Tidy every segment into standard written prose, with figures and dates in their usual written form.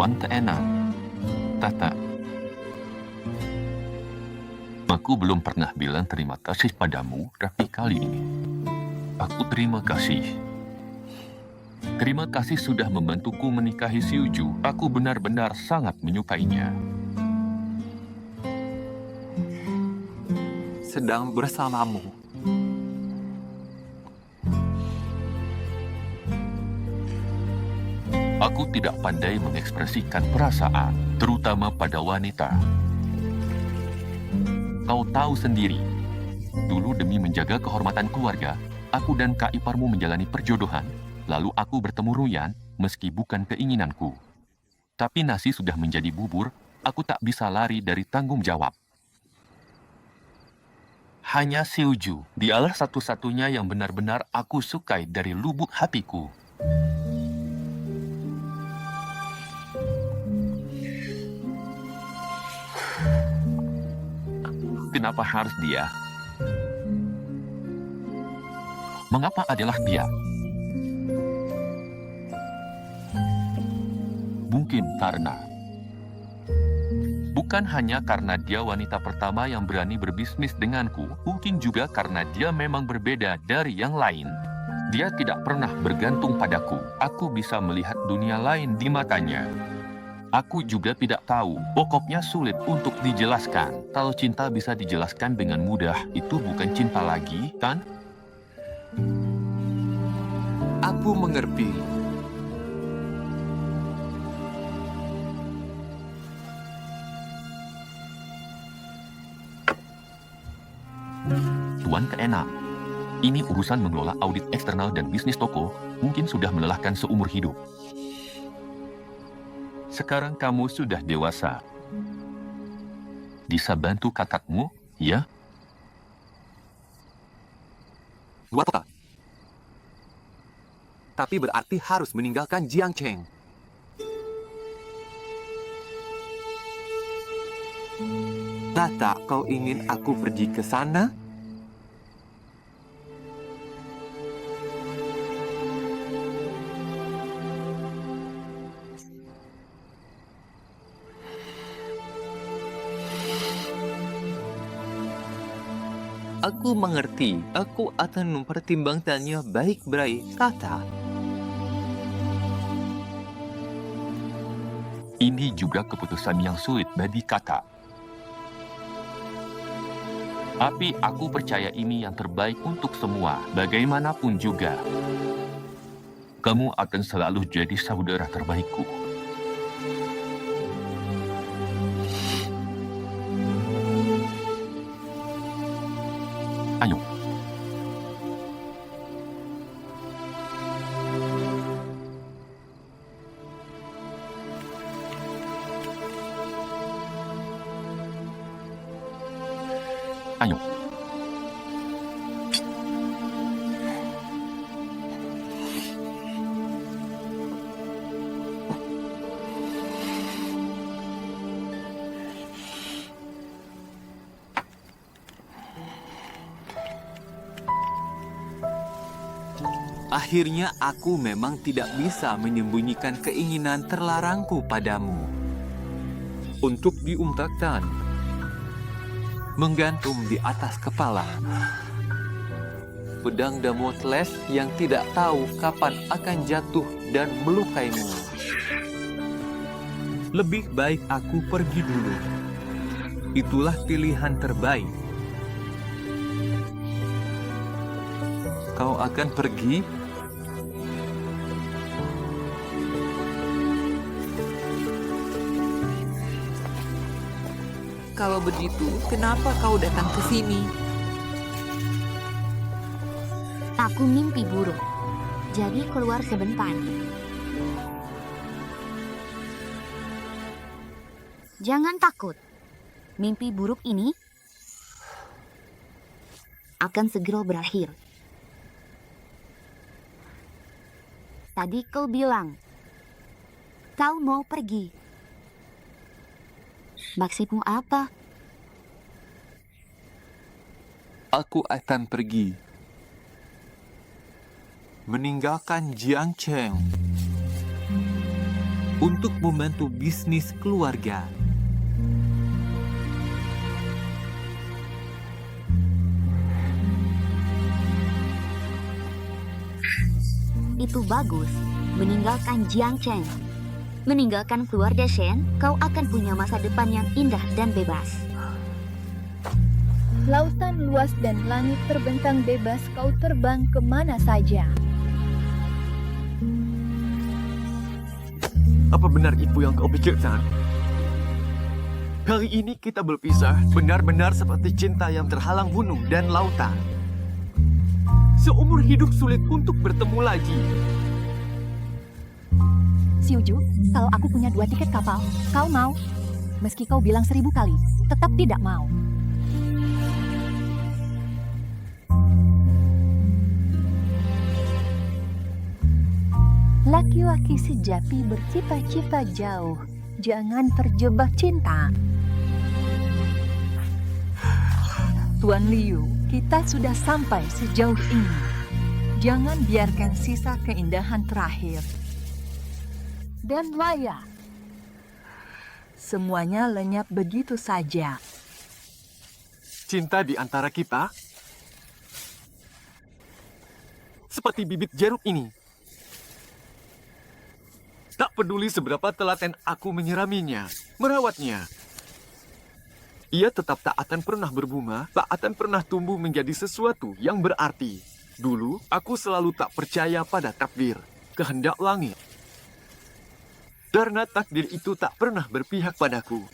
Tuan keenam, Tata. Aku belum pernah bilang terima kasih padamu, tapi kali ini aku terima kasih. Terima kasih sudah membantuku menikahi Siuju. Aku benar-benar sangat menyukainya. Sedang bersamamu. Aku tidak pandai mengekspresikan perasaan, terutama pada wanita. Kau tahu sendiri, dulu demi menjaga kehormatan keluarga, aku dan kak iparmu menjalani perjodohan. Lalu aku bertemu Ruyan, meski bukan keinginanku. Tapi nasi sudah menjadi bubur, aku tak bisa lari dari tanggung jawab. Hanya Siuju, dialah satu-satunya yang benar-benar aku sukai dari lubuk hatiku. Kenapa harus dia? Mengapa adalah dia? Mungkin bukan hanya karena dia wanita pertama yang berani berbisnis denganku, mungkin juga karena dia memang berbeda dari yang lain. Dia tidak pernah bergantung padaku. Aku bisa melihat dunia lain di matanya. Aku juga tidak tahu, pokoknya sulit untuk dijelaskan. Kalau cinta bisa dijelaskan dengan mudah, itu bukan cinta lagi, kan? Aku mengerti. Tuan keenam, ini urusan mengelola audit eksternal dan bisnis toko mungkin sudah melelahkan seumur hidup. Sekarang kamu sudah dewasa. Bisa bantu kakakmu, ya? Buat apa? Tapi berarti harus meninggalkan Jiangcheng. Tata, kau ingin aku pergi ke sana? Aku mengerti. Aku akan mempertimbangkannya baik-baik, Tata. Ini juga keputusan yang sulit bagi kakak. Tapi aku percaya ini yang terbaik untuk semua, bagaimanapun juga. Kamu akan selalu jadi saudara terbaikku. Ayo. Ayo. Akhirnya aku memang tidak bisa menyembunyikan keinginan terlarangku padamu. Untuk diungkapkan, menggantung di atas kepala. Pedang Damocles yang tidak tahu kapan akan jatuh dan melukaimu. Lebih baik aku pergi dulu. Itulah pilihan terbaik. Kau akan pergi? Kalau begitu, kenapa kau datang ke sini? Aku mimpi buruk, jadi keluar sebentar. Jangan takut, mimpi buruk ini akan segera berakhir. Tadi kau bilang, kau mau pergi. Maksudmu apa? Aku akan pergi. Meninggalkan Jiangcheng. untuk membantu bisnis keluarga. Itu bagus. Meninggalkan Jiang Cheng. Meninggalkan keluarga Shen, kau akan punya masa depan yang indah dan bebas. Lautan luas dan langit terbentang bebas, kau terbang kemana saja. Apa benar itu yang kau pikirkan? Kali ini kita berpisah benar-benar seperti cinta yang terhalang gunung dan lautan. Seumur hidup sulit untuk bertemu lagi. Xiuju, kalau aku punya 2 tiket kapal, kau mau? Meski kau bilang 1000 kali, tetap tidak mau. Laki-laki sejati bercita-cita jauh. Jangan terjebak cinta. Tuan Liu, kita sudah sampai sejauh ini. Jangan biarkan sisa keindahan terakhir. Dan layak. Semuanya lenyap begitu saja. Cinta di antara kita seperti bibit jeruk ini. Tak peduli seberapa telaten aku menyiraminya, merawatnya. Ia tetap tak akan pernah berbunga, tak akan pernah tumbuh menjadi sesuatu yang berarti. Dulu, aku selalu tak percaya pada takdir, kehendak langit. Karena takdir itu tak pernah berpihak padaku.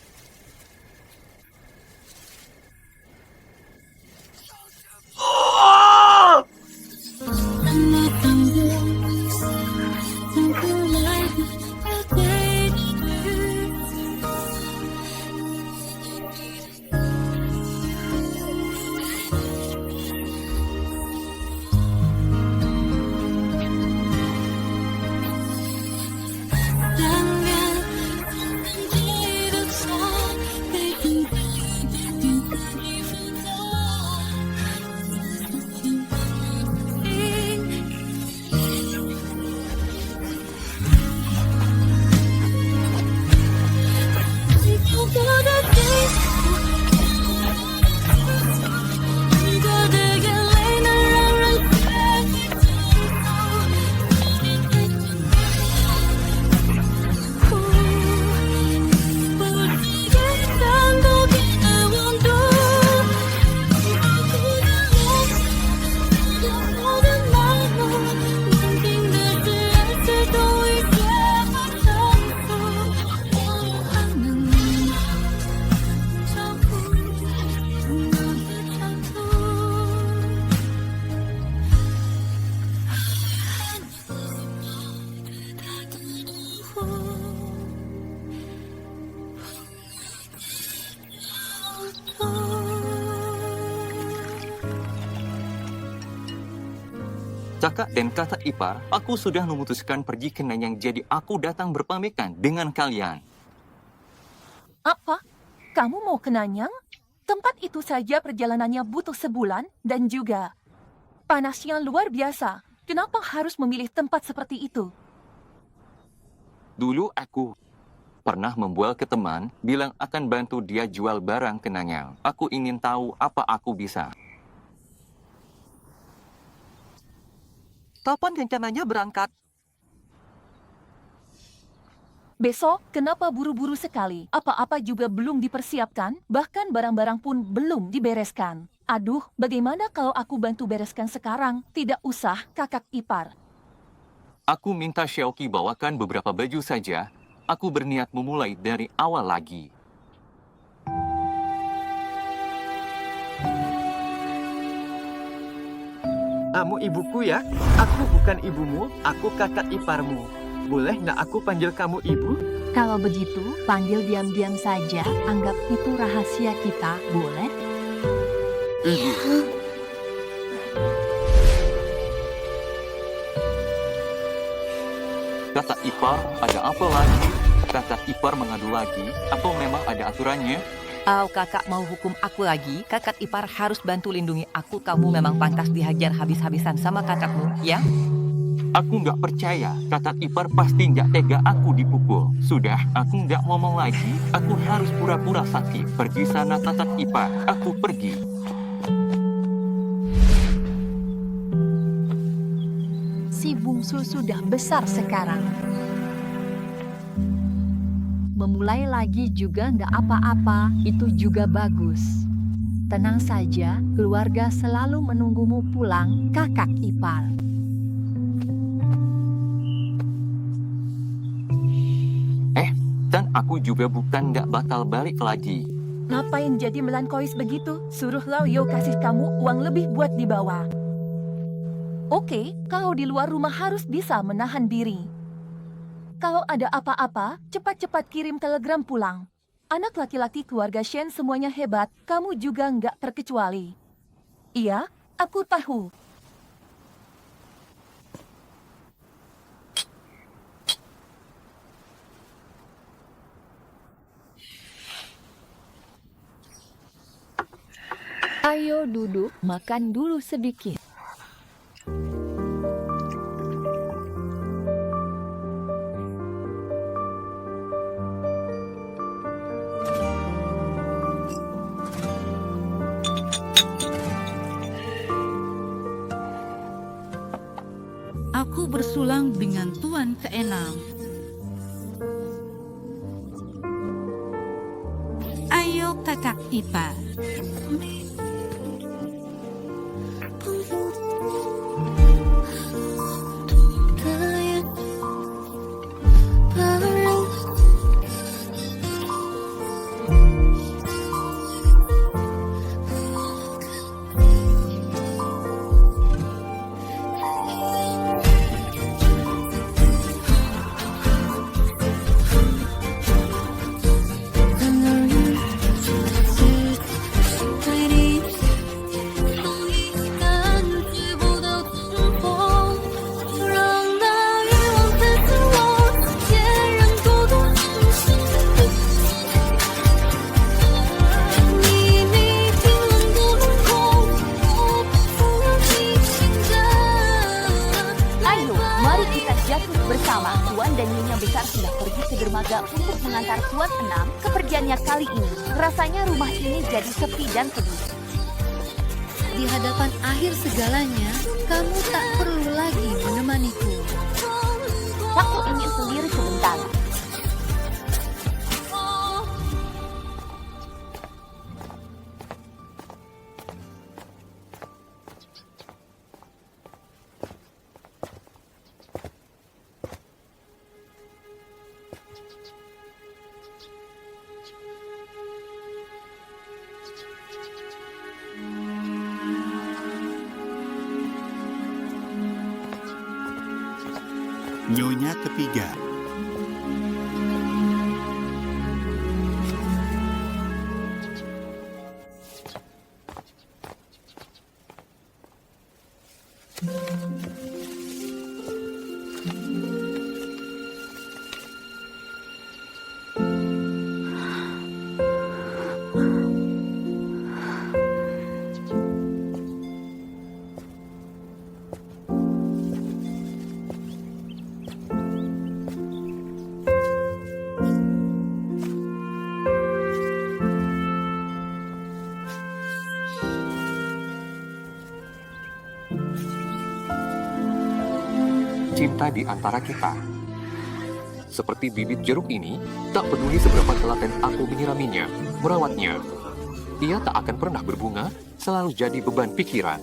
Kakak dan kakak ipar, aku sudah memutuskan pergi ke Nanyang, jadi aku datang berpamitan dengan kalian. Apa? Kamu mau ke Nanyang? Tempat itu saja perjalanannya butuh sebulan dan juga panasnya luar biasa. Kenapa harus memilih tempat seperti itu? Dulu aku pernah membual ke teman, bilang akan bantu dia jual barang ke Nanyang. Aku ingin tahu apa aku bisa. Kapan rencananya berangkat? Besok, kenapa buru-buru sekali? Apa-apa juga belum dipersiapkan, bahkan barang-barang pun belum dibereskan. Aduh, bagaimana kalau aku bantu bereskan sekarang? Tidak usah, kakak ipar. Aku minta Xiaoqi bawakan beberapa baju saja. Aku berniat memulai dari awal lagi. Kamu ibuku ya? Aku bukan ibumu, aku kakak iparmu. Boleh nggak aku panggil kamu ibu? Kalau begitu, panggil diam-diam saja. Anggap itu rahasia kita, boleh? Ibu. Kakak ipar, ada apa lagi? Kakak ipar mengadu lagi? Atau memang ada aturannya? Oh, kakak mau hukum aku lagi? Kakak ipar harus bantu lindungi aku. Kamu memang pantas dihajar habis-habisan sama kakakmu, ya? Aku nggak percaya. Kakak ipar pasti nggak tega aku dipukul. Sudah, aku nggak ngomong lagi. Aku harus pura-pura sakit. Pergi sana kakak ipar. Aku pergi. Si bungsu sudah besar sekarang. Memulai lagi juga nggak apa-apa, itu juga bagus. Tenang saja, keluarga selalu menunggumu pulang, kakak ipar. Dan aku juga bukan nggak bakal balik lagi. Ngapain jadi melankois begitu? Suruh Lauyo kasih kamu uang lebih buat dibawa. Oke, kau di luar rumah harus bisa menahan diri. Kalau ada apa-apa, cepat-cepat kirim telegram pulang. Anak laki-laki keluarga Shen semuanya hebat, kamu juga nggak terkecuali. Iya, aku tahu. Ayo duduk, makan dulu sedikit. Aku bersulang dengan Tuan keenam. Ayo kakak ipar. bersama. Tuan dan Nyonya Besar sudah pergi ke dermaga untuk mengantar Tuan Enam kepergiannya kali ini. Rasanya rumah ini jadi sepi dan sedih. Di hadapan akhir segalanya, kamu tak perlu lagi menemaniku. Aku ingin sendiri sebentar. Nyonya ketiga. Cinta di antara kita. Seperti bibit jeruk ini, tak peduli seberapa telaten aku menyiraminya, merawatnya. Ia tak akan pernah berbunga, selalu jadi beban pikiran.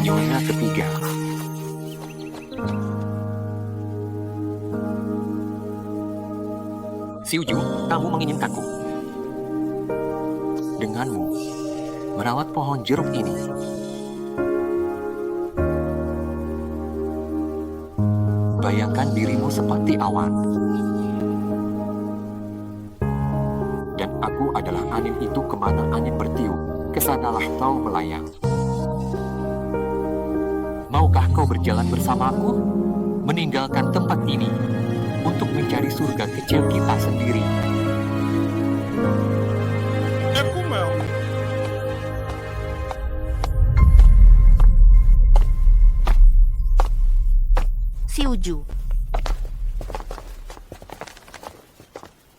Nyonya ketiga. Xiuju, kamu menginginkanku. Denganmu, merawat pohon jeruk ini. Bayangkan meninggalkan dirimu seperti awan. Dan aku adalah angin itu kemana angin bertiup, kesanalah kau melayang. Maukah kau berjalan bersamaku, meninggalkan tempat ini, untuk mencari surga kecil kita sendiri? Aku mau. Si Uju.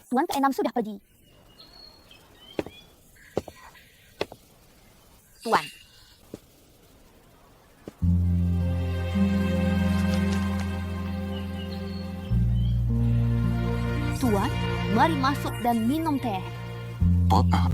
Tuan ke-6 sudah pergi. Tuan. Tuan, mari masuk dan minum teh. Maaf.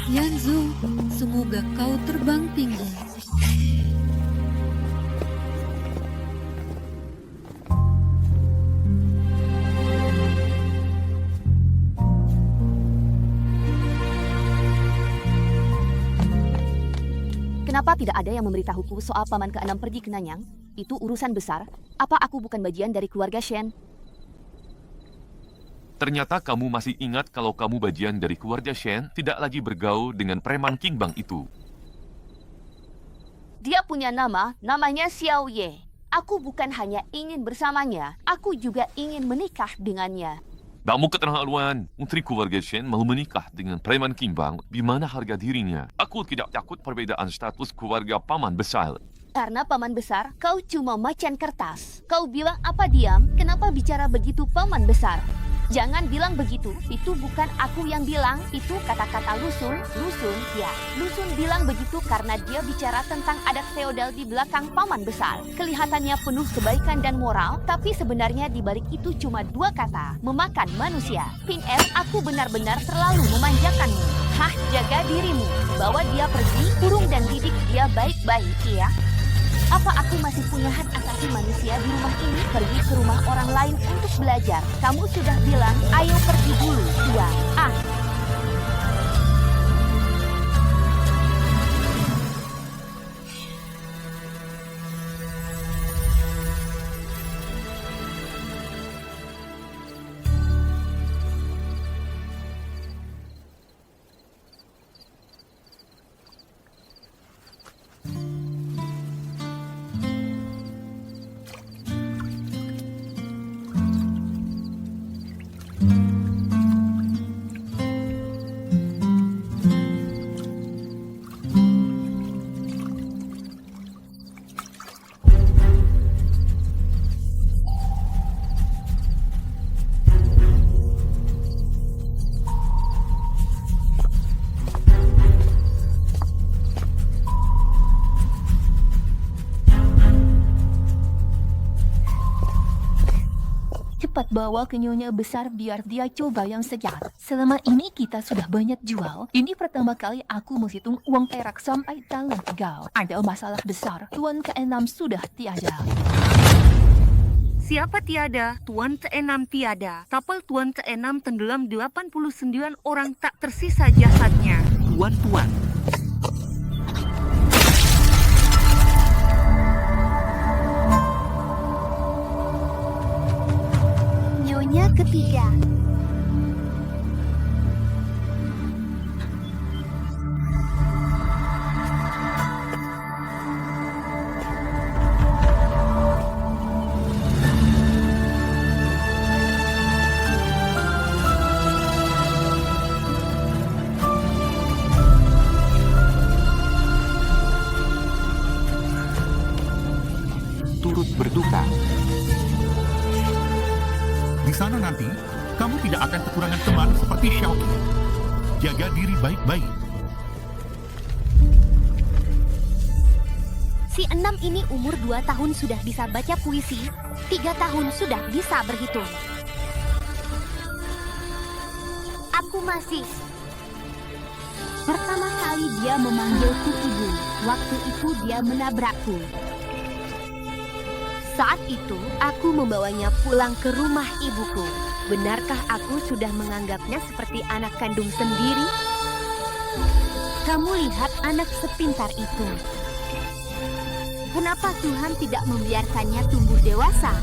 Yanzu, semoga kau terbang tinggi. Kenapa tidak ada yang memberitahuku soal paman ke-6 pergi ke Nanyang? Itu urusan besar. Apa aku bukan bagian dari keluarga Shen? Ternyata kamu masih ingat kalau kamu bagian dari keluarga Shen tidak lagi bergaul dengan preman King Bang itu. Dia punya namanya Xiao Ye. Aku bukan hanya ingin bersamanya, aku juga ingin menikah dengannya. Kamu keterlaluan. Menteri keluarga Shen mau menikah dengan preman King Bang. Di mana harga dirinya? Aku tidak takut perbedaan status keluarga paman besar. Karena paman besar, kau cuma macan kertas. Kau bilang apa diam? Kenapa bicara begitu paman besar? Jangan bilang begitu, itu bukan aku yang bilang, itu kata-kata Lusun, ya. Lusun bilang begitu karena dia bicara tentang adat feodal di belakang paman besar. Kelihatannya penuh kebaikan dan moral, tapi sebenarnya di balik itu cuma dua kata, memakan manusia. Pin F, aku benar-benar terlalu memanjakanmu. Hah, jaga dirimu, bawa dia pergi, kurung dan didik dia baik-baik, ya. Apa aku masih punya hak asasi manusia di rumah ini? Pergi ke rumah orang lain untuk belajar. Kamu sudah bilang, ayo pergi dulu, Tuan. Cepat bawa ke nyonya besar biar dia coba yang segar. Selama ini kita sudah banyak jual. Ini pertama kali aku menghitung uang perak sampai tangan pegal. Ada masalah besar. Tuan ke-6 sudah tiada. Siapa tiada? Tuan ke-6 tiada. Kapal Tuan ke-6 tenggelam 89 orang tak tersisa jasadnya. Tuan-tuan, Nyonya ketiga. Turut berduka. Di sana nanti, kamu tidak akan kekurangan teman seperti Xiaoqi. Jaga diri baik-baik. Si 6 ini umur 2 tahun sudah bisa baca puisi, 3 tahun sudah bisa berhitung. Aku masih. Pertama kali dia memanggilku ibu, waktu itu dia menabrakku. Saat itu, aku membawanya pulang ke rumah ibuku. Benarkah aku sudah menganggapnya seperti anak kandung sendiri? Kamu lihat anak sepintar itu. Kenapa Tuhan tidak membiarkannya tumbuh dewasa?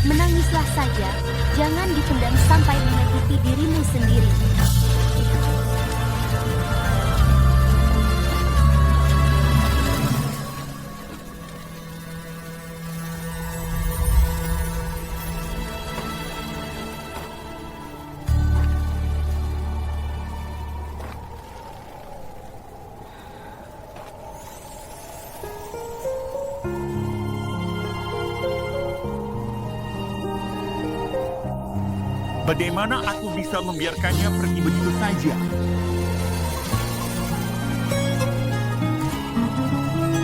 Menangislah saja, jangan dipendam sampai menyakiti dirimu sendiri. Bagaimana aku bisa membiarkannya pergi begitu saja?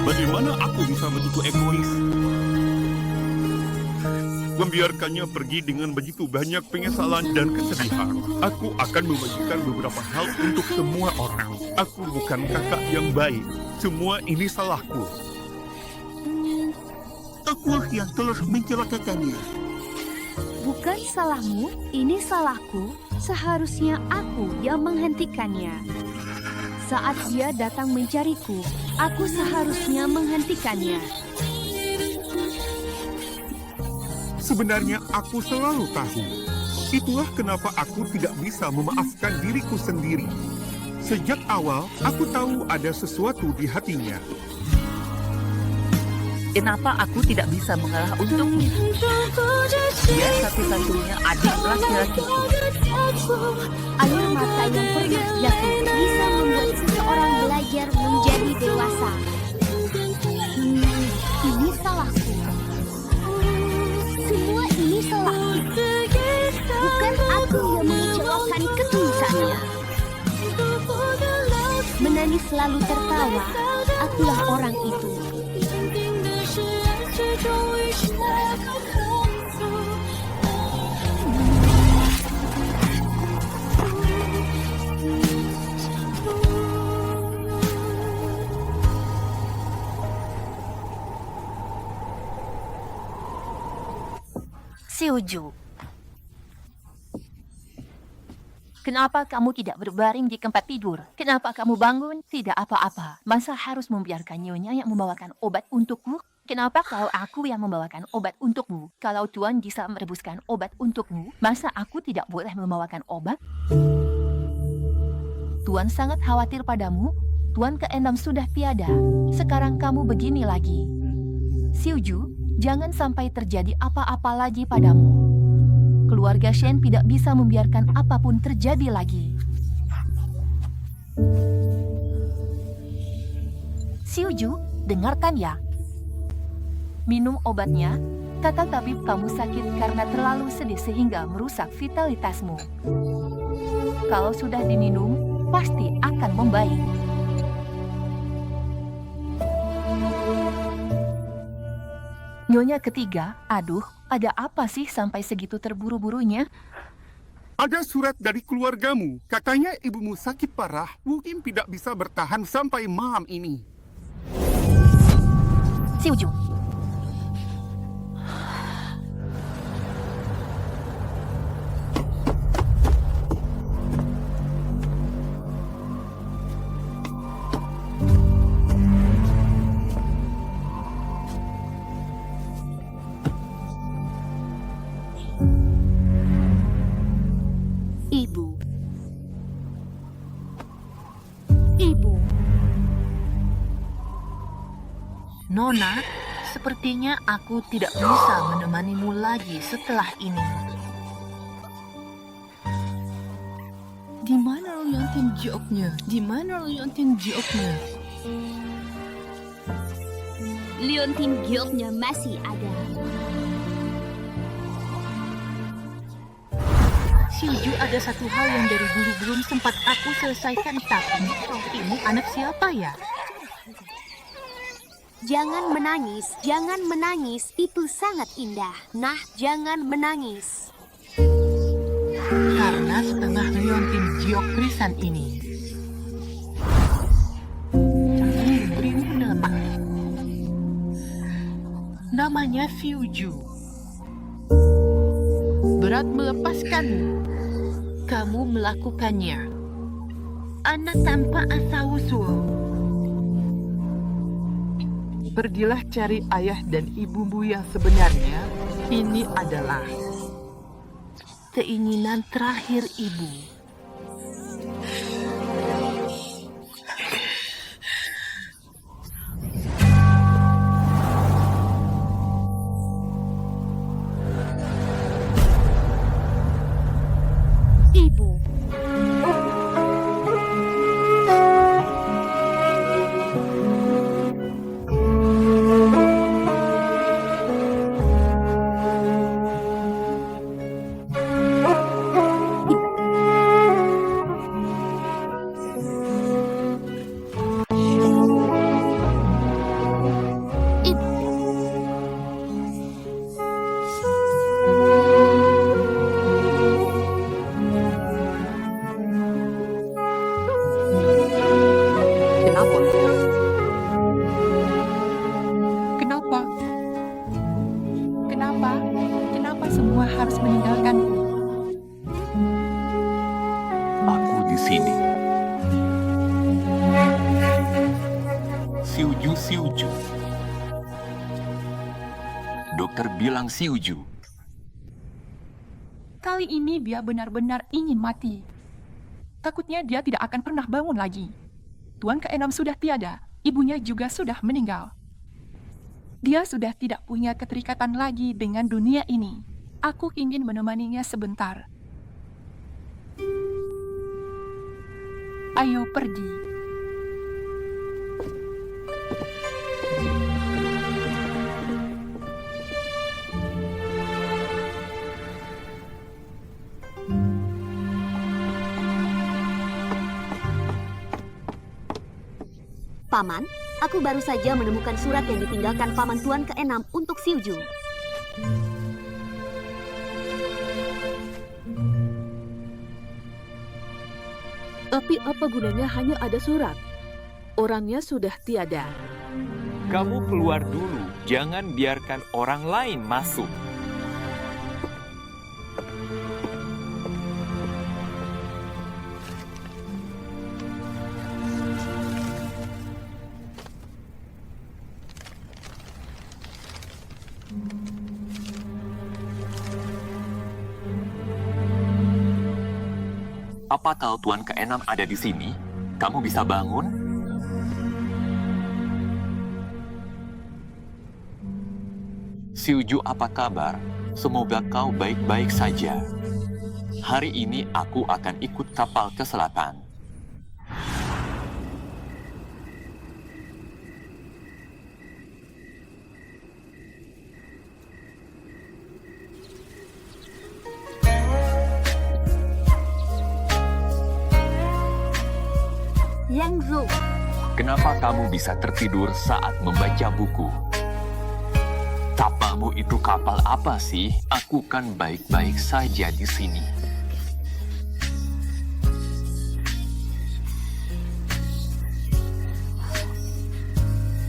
Bagaimana aku bisa begitu egois? Membiarkannya pergi dengan begitu banyak penyesalan dan kesedihan. Aku akan membagikan beberapa hal untuk semua orang. Aku bukan kakak yang baik. Semua ini salahku. Akulah yang telah mencelakakannya. Bukan salahmu, ini salahku. Seharusnya aku yang menghentikannya. Saat dia datang mencariku, aku seharusnya menghentikannya. Sebenarnya aku selalu tahu. Itulah kenapa aku tidak bisa memaafkan diriku sendiri. Sejak awal, aku tahu ada sesuatu di hatinya. Kenapa aku tidak bisa mengalah untuknya? Dia satu-satunya adik laki-lakiku. Air mata yang pernah jatuh bisa membuat seseorang belajar menjadi dewasa. Ini salahku. Semua ini salahku. Bukan aku yang mengecewakan ketulusannya. Menangis lalu tertawa, akulah orang itu. Xiuju, kenapa kamu tidak berbaring di tempat tidur? Kenapa kamu bangun? Tidak apa-apa. Masa harus membiarkan Nyonya yang membawakan obat untukku? Kenapa kalau aku yang membawakan obat untukmu? Kalau Tuan bisa merebuskan obat untukmu, masa aku tidak boleh membawakan obat? Tuan sangat khawatir padamu. Tuan ke-6 sudah tiada. Sekarang kamu begini lagi. Xiuju, jangan sampai terjadi apa-apa lagi padamu. Keluarga Shen tidak bisa membiarkan apapun terjadi lagi. Xiuju, dengarkan ya. Minum obatnya, kata tabib kamu sakit karena terlalu sedih sehingga merusak vitalitasmu. Kalau sudah diminum, pasti akan membaik. Nyonya ketiga, aduh, ada apa sih sampai segitu terburu-burunya? Ada surat dari keluargamu. Katanya ibumu sakit parah, mungkin tidak bisa bertahan sampai malam ini. Xiuju. Nona, sepertinya aku tidak bisa menemanimu lagi setelah ini. Di mana lontian joknya? Di mana lontian joknya? Leontin Guild-nya masih ada. Xiuju, ada satu hal yang dari dulu belum sempat aku selesaikan, tapi ini anak siapa ya? Jangan menangis, itu sangat indah. Nah, jangan menangis. Karena setengah Leontin Giok Krisan ini. Canggih benar. Namanya Xiuju. Berat melepaskanmu. Kamu melakukannya. Anak tanpa asal-usul. Pergilah cari ayah dan ibumu yang sebenarnya. Ini adalah keinginan terakhir ibu. Ibu. Kenapa semua harus meninggalkanku? Aku di sini. Xiuju. Dokter bilang Xiuju. Kali ini dia benar-benar ingin mati. Takutnya dia tidak akan pernah bangun lagi. Tuan ke-6 sudah tiada, ibunya juga sudah meninggal. Dia sudah tidak punya keterikatan lagi dengan dunia ini. Aku ingin menemaninya sebentar. Ayo pergi. Paman, aku baru saja menemukan surat yang ditinggalkan Paman Tuan ke-6 untuk Xiuju. Tapi apa gunanya hanya ada surat? Orangnya sudah tiada. Kamu keluar dulu, jangan biarkan orang lain masuk. Apa tahu Tuan ke-6 ada di sini? Kamu bisa bangun? Xiuju, apa kabar? Semoga kau baik-baik saja. Hari ini aku akan ikut kapal ke selatan. Yang Zhou. Kenapa kamu bisa tertidur saat membaca buku? Kapalmu itu kapal apa sih? Aku kan baik-baik saja di sini.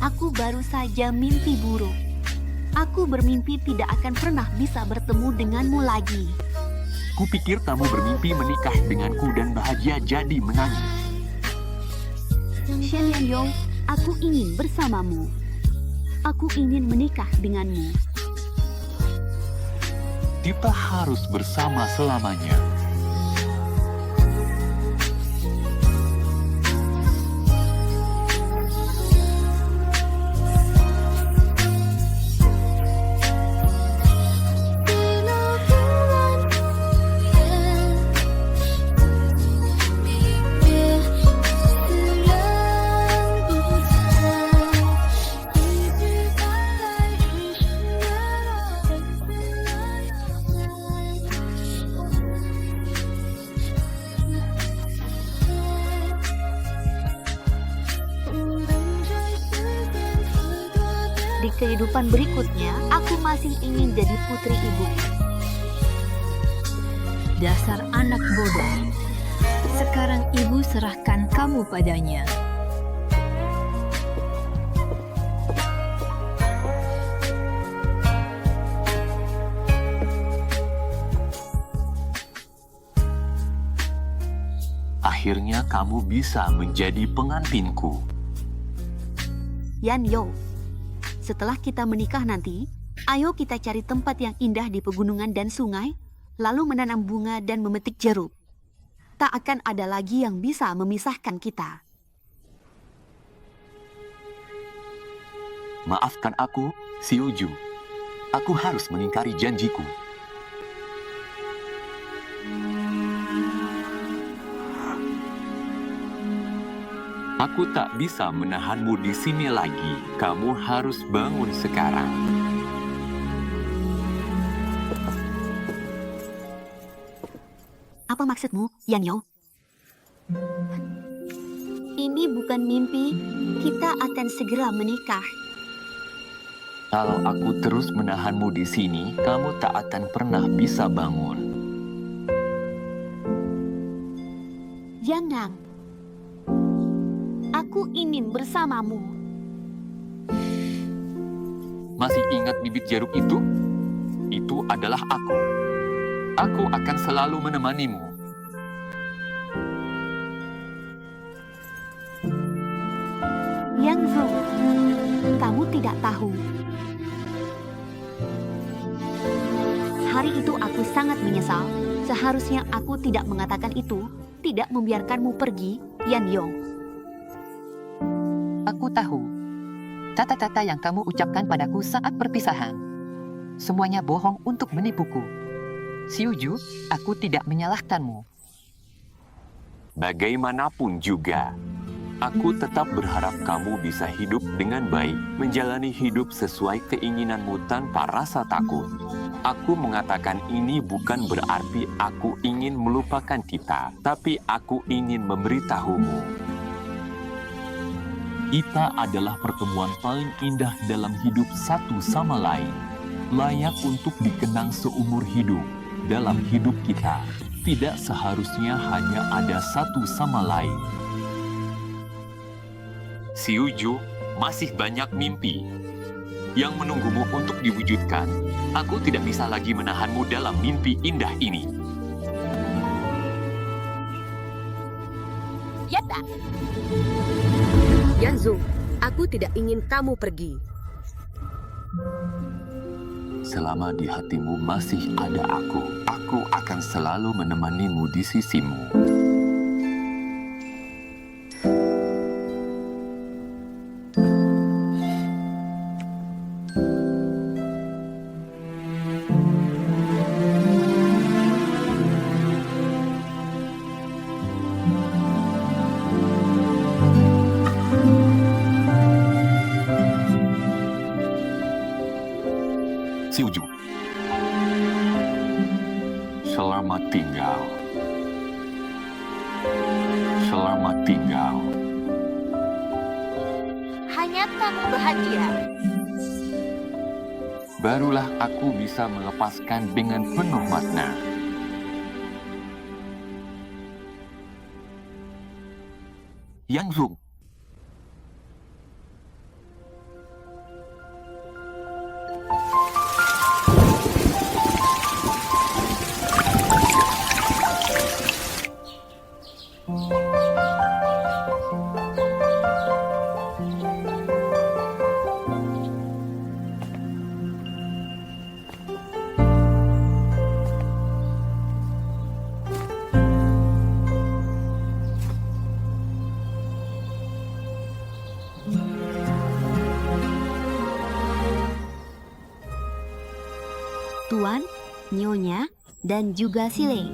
Aku baru saja mimpi buruk. Aku bermimpi tidak akan pernah bisa bertemu denganmu lagi. Kupikir kamu bermimpi menikah denganku dan bahagia jadi menangis. Shen Lianyong, aku ingin bersamamu. Aku ingin menikah denganmu. Kita harus bersama selamanya. di kehidupan berikutnya, aku masih ingin jadi putri ibu. Dasar anak bodoh. Sekarang ibu serahkan kamu padanya. Akhirnya kamu bisa menjadi pengantinku. Yan Yo, setelah kita menikah nanti, ayo kita cari tempat yang indah di pegunungan dan sungai, lalu menanam bunga dan memetik jeruk. Tak akan ada lagi yang bisa memisahkan kita. Maafkan aku, Xiuju. Aku harus mengingkari janjiku. Aku tak bisa menahanmu di sini lagi. Kamu harus bangun sekarang. Apa maksudmu, Yan Yo? Ini bukan mimpi. Kita akan segera menikah. Kalau aku terus menahanmu di sini, kamu tak akan pernah bisa bangun. Jangan. Aku ingin bersamamu. Masih ingat bibit jeruk itu? Itu adalah aku. Aku akan selalu menemanimu. Yang Zhu, kamu tidak tahu. Hari itu aku sangat menyesal. Seharusnya aku tidak mengatakan itu, tidak membiarkanmu pergi, Yan Yo. Aku tahu. Kata-kata yang kamu ucapkan padaku saat perpisahan. Semuanya bohong untuk menipuku. Xiuju, aku tidak menyalahkanmu. Bagaimanapun juga, aku tetap berharap kamu bisa hidup dengan baik, menjalani hidup sesuai keinginanmu tanpa rasa takut. Aku mengatakan ini bukan berarti aku ingin melupakan kita, tapi aku ingin memberitahumu. Kita adalah pertemuan paling indah dalam hidup satu sama lain, layak untuk dikenang seumur hidup. Dalam hidup kita, tidak seharusnya hanya ada satu sama lain. Xiuju, masih banyak mimpi yang menunggumu untuk diwujudkan. Aku tidak bisa lagi menahanmu dalam mimpi indah ini. Yata. Yanzu, aku tidak ingin kamu pergi. Selama di hatimu masih ada aku akan selalu menemanimu di sisimu. Xiuju. Selamat tinggal. Selamat tinggal. Hanya kamu bahagia. Barulah aku bisa melepaskan dengan penuh makna. Yang Zung. Tuan, Nyonya, dan juga Sile.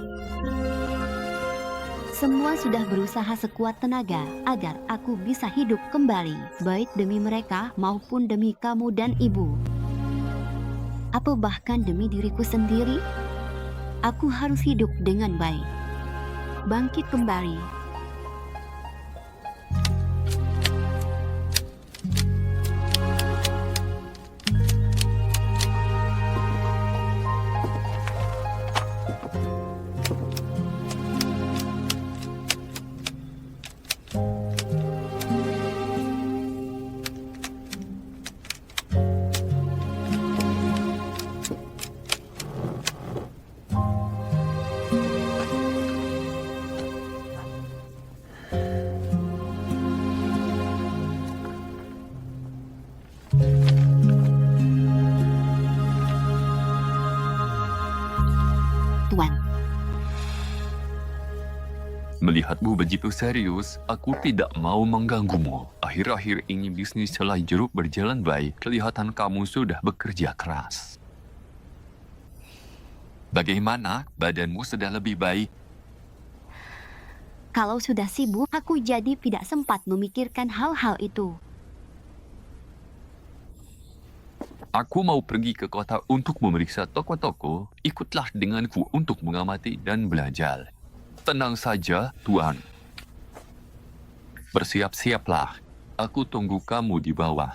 Semua sudah berusaha sekuat tenaga agar aku bisa hidup kembali, baik demi mereka maupun demi kamu dan ibu. Apa bahkan demi diriku sendiri? Aku harus hidup dengan baik. Bangkit kembali. Melihatmu begitu serius, aku tidak mau mengganggumu. Akhir-akhir ini bisnis selai jeruk berjalan baik. Kelihatan kamu sudah bekerja keras. Bagaimana? Badanmu sudah lebih baik? Kalau sudah sibuk, aku jadi tidak sempat memikirkan hal-hal itu. Aku mau pergi ke kota untuk memeriksa toko-toko. Ikutlah denganku untuk mengamati dan belajar. Tenang saja, Tuan. Bersiap-siaplah. Aku tunggu kamu di bawah.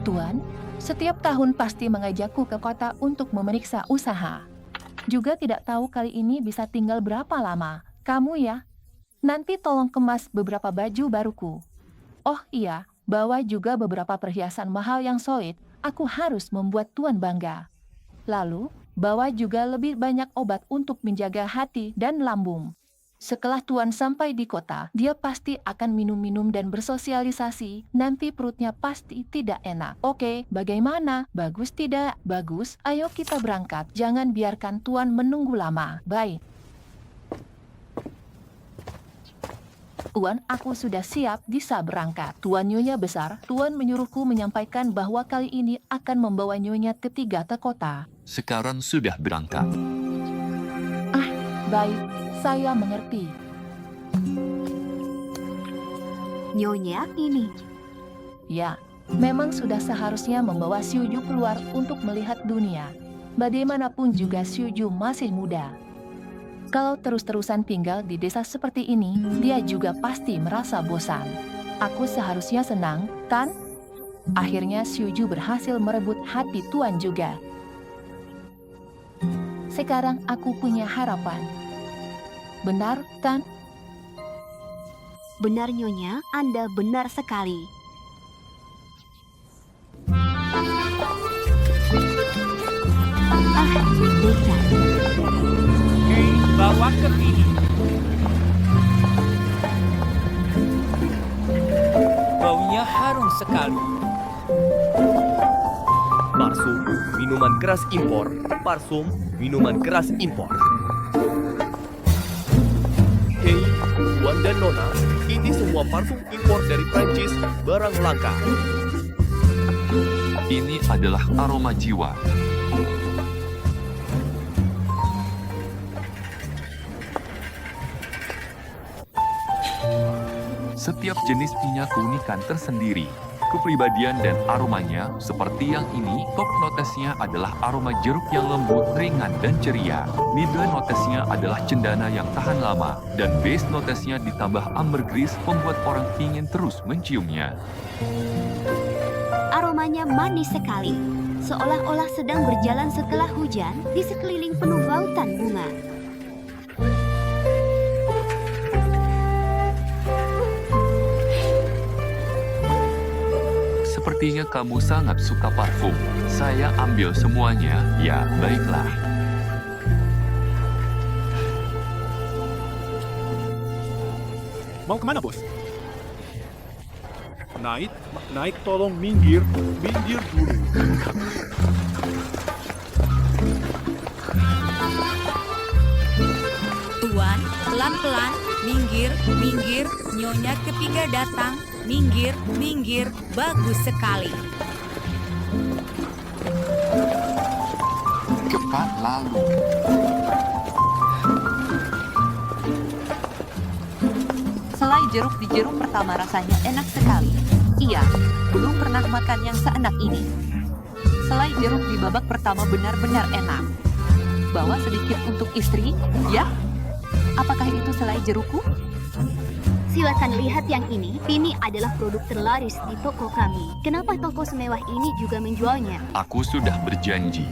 Tuan, setiap tahun pasti mengajakku ke kota untuk memeriksa usaha. Juga tidak tahu kali ini bisa tinggal berapa lama. Kamu ya? Nanti tolong kemas beberapa baju baruku. Oh iya, bawa juga beberapa perhiasan mahal yang solid. Aku harus membuat Tuan bangga. Lalu, bawa juga lebih banyak obat untuk menjaga hati dan lambung. Setelah Tuan sampai di kota, dia pasti akan minum-minum dan bersosialisasi. Nanti perutnya pasti tidak enak. Oke, bagaimana? Bagus tidak? Bagus. Ayo kita berangkat. Jangan biarkan Tuan menunggu lama. Bye. Tuan, aku sudah siap bisa berangkat. Tuan Nyonya besar, Tuan menyuruhku menyampaikan bahwa kali ini akan membawa Nyonya ketiga ke kota. Sekarang sudah berangkat. Baik, saya mengerti. Nyonya ini. Ya, memang sudah seharusnya membawa Xiuju keluar untuk melihat dunia. Bagaimanapun juga Xiuju masih muda. Kalau terus-terusan tinggal di desa seperti ini, dia juga pasti merasa bosan. Aku seharusnya senang, kan? Akhirnya Xiuju berhasil merebut hati Tuan juga. Sekarang aku punya harapan. Benar, kan? Benar, Nyonya. Anda benar sekali. Bocah. Hei, bawa ke sini. Baunya harum sekali. Parsum, minuman keras impor. Parsum, minuman keras impor. Hei, Tuan dan Nona, ini semua parfum impor dari Prancis, barang langka. Ini adalah aroma jiwa. Setiap jenis punya keunikan tersendiri. Kepribadian dan aromanya, seperti yang ini, top notesnya adalah aroma jeruk yang lembut, ringan, dan ceria. Middle notesnya adalah cendana yang tahan lama. Dan base notesnya ditambah ambergris membuat orang ingin terus menciumnya. Aromanya manis sekali. Seolah-olah sedang berjalan setelah hujan di sekeliling penuh lautan bunga. Sepertinya kamu sangat suka parfum. Saya ambil semuanya. Ya, baiklah. Mau kemana, bos? Naik, tolong minggir dulu. Tuan, pelan-pelan, minggir, Nyonya ketiga datang, minggir, bagus sekali. Cepat lalu. Selai jeruk di jeruk pertama rasanya enak sekali. Iya, belum pernah makan yang seenak ini. Selai jeruk di babak pertama benar-benar enak. Bawa sedikit untuk istri, ya? Apakah itu selai jerukku? Silakan lihat yang ini. Ini adalah produk terlaris di toko kami. Kenapa toko semewah ini juga menjualnya? Aku sudah berjanji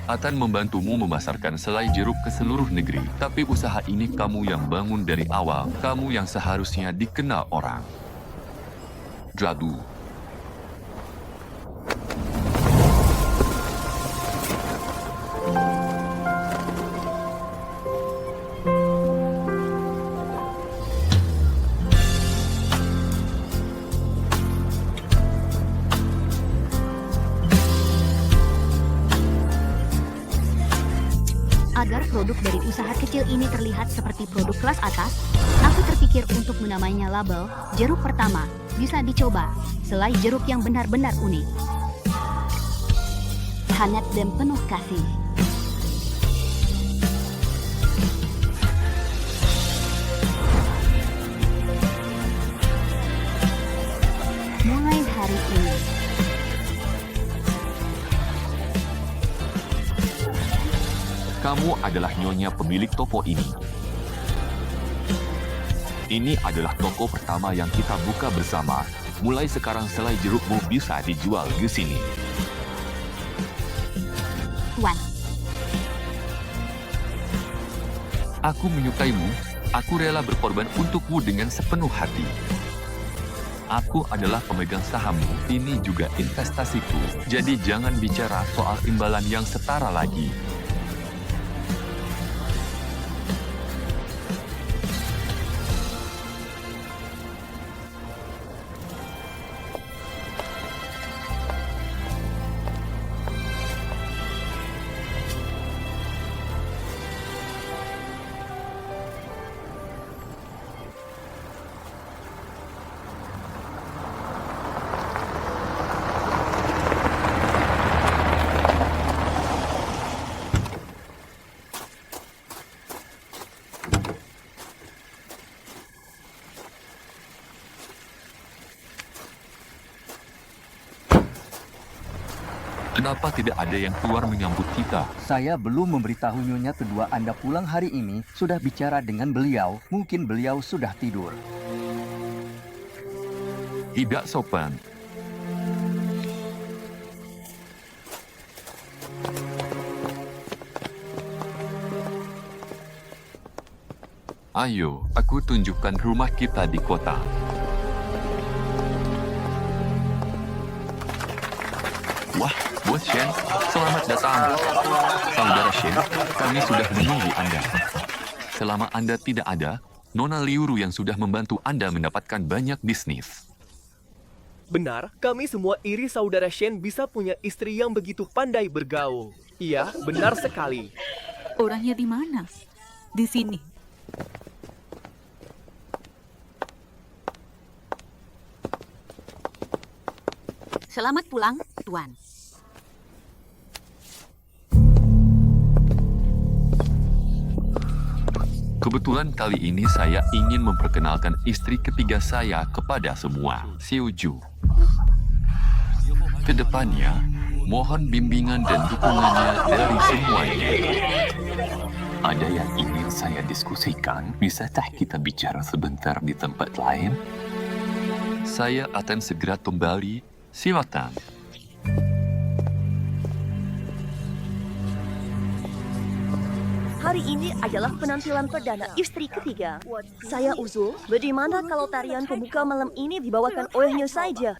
akan membantumu memasarkan selai jeruk ke seluruh negeri. Tapi usaha ini kamu yang bangun dari awal. Kamu yang seharusnya dikenal orang. Jadu. Agar produk dari usaha kecil ini terlihat seperti produk kelas atas, aku terpikir untuk menamainya label jeruk pertama. Bisa dicoba, selai jeruk yang benar-benar unik. Hangat dan penuh kasih. Mulai hari ini. Kamu adalah nyonya pemilik toko ini. Ini adalah toko pertama yang kita buka bersama. Mulai sekarang selai jerukmu bisa dijual di sini. Tuan, Aku menyukaimu. Aku rela berkorban untukmu dengan sepenuh hati. Aku adalah pemegang sahammu. Ini juga investasiku. Jadi jangan bicara soal imbalan yang setara lagi. Kenapa tidak ada yang keluar menyambut kita? Saya belum memberitahu Nyonya kedua Anda pulang hari ini. Sudah bicara dengan beliau. Mungkin beliau sudah tidur. Tidak sopan. Ayo, aku tunjukkan rumah kita di kota. Wah, Bos Shen, selamat datang. Saudara Shen, kami sudah menunggu Anda. Selama Anda tidak ada, Nona Liuru yang sudah membantu Anda mendapatkan banyak bisnis. Benar, kami semua iri saudara Shen bisa punya istri yang begitu pandai bergaul. Iya, benar sekali. Orangnya di mana? Di sini. Selamat pulang, Tuan. Kebetulan kali ini saya ingin memperkenalkan istri ketiga saya kepada semua, Xiuju. Kedepannya, mohon bimbingan dan dukungannya dari semuanya. Ada yang ingin saya diskusikan? Bisakah kita bicara sebentar di tempat lain? Saya akan segera kembali. Silakan. Hari ini adalah penampilan perdana istri ketiga. Saya usul, bagaimana kalau tarian pembuka malam ini dibawakan olehnya saja?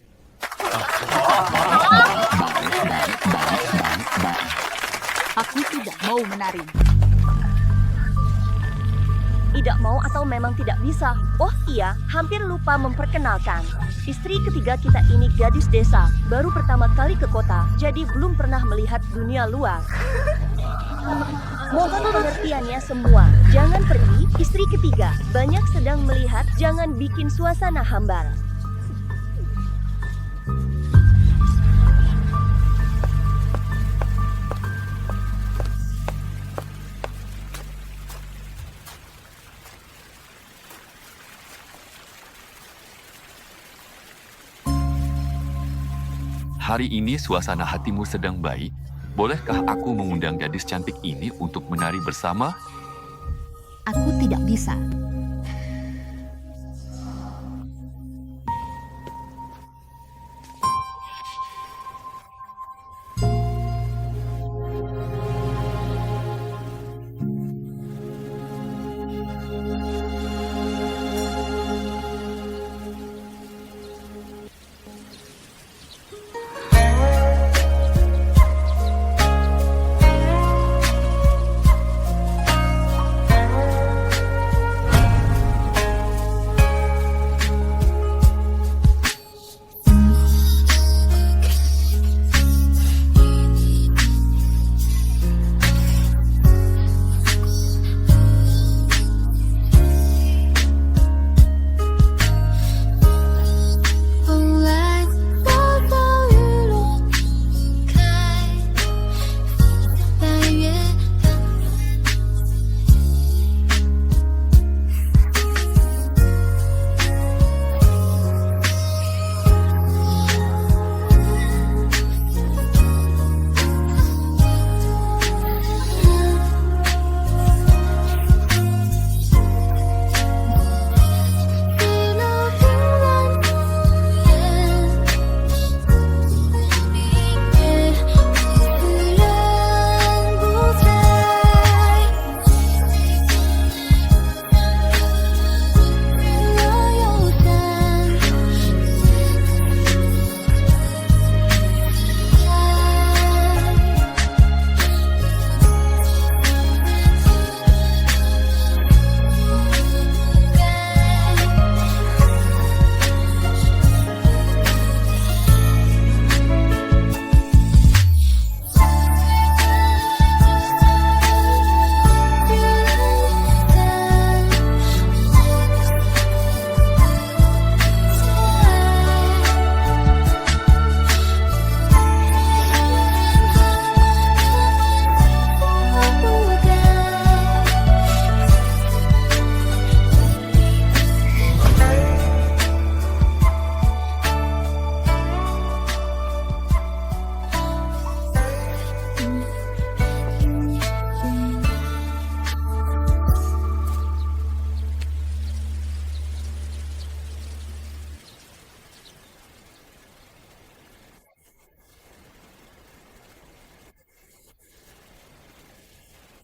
Aku tidak mau menari. Tidak mau atau memang tidak bisa? Oh iya, hampir lupa memperkenalkan. Istri ketiga kita ini gadis desa, baru pertama kali ke kota, jadi belum pernah melihat dunia luar. Mohon pengertiannya semua. Jangan pergi, istri ketiga. Banyak sedang melihat, jangan bikin suasana hambar. Hari ini suasana hatimu sedang baik. Bolehkah aku mengundang gadis cantik ini untuk menari bersama? Aku tidak bisa.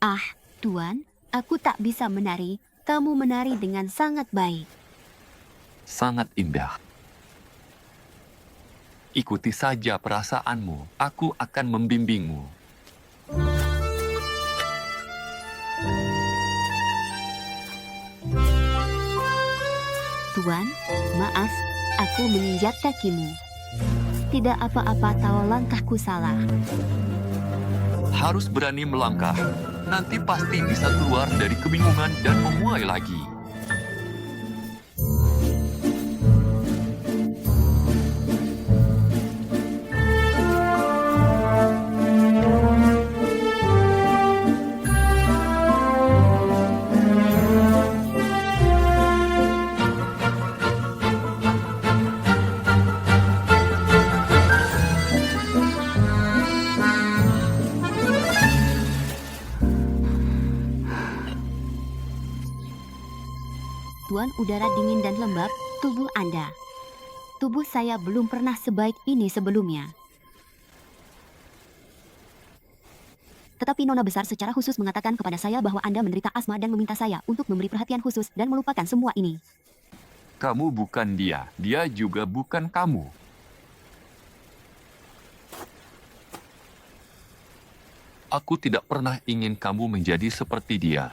Ah, Tuan, aku tak bisa menari. Kamu menari dengan sangat baik. Sangat indah. Ikuti saja perasaanmu. Aku akan membimbingmu. Tuan, maaf, aku menginjak kakimu. Tidak apa-apa tahu langkahku salah. Harus berani melangkah. Nanti pasti bisa keluar dari kebingungan dan memulai lagi. Tuan, udara dingin dan lembab, tubuh Anda. Tubuh saya belum pernah sebaik ini sebelumnya. Tetapi Nona Besar secara khusus mengatakan kepada saya bahwa Anda menderita asma dan meminta saya untuk memberi perhatian khusus dan melupakan semua ini. Kamu bukan dia. Dia juga bukan kamu. Aku tidak pernah ingin kamu menjadi seperti dia.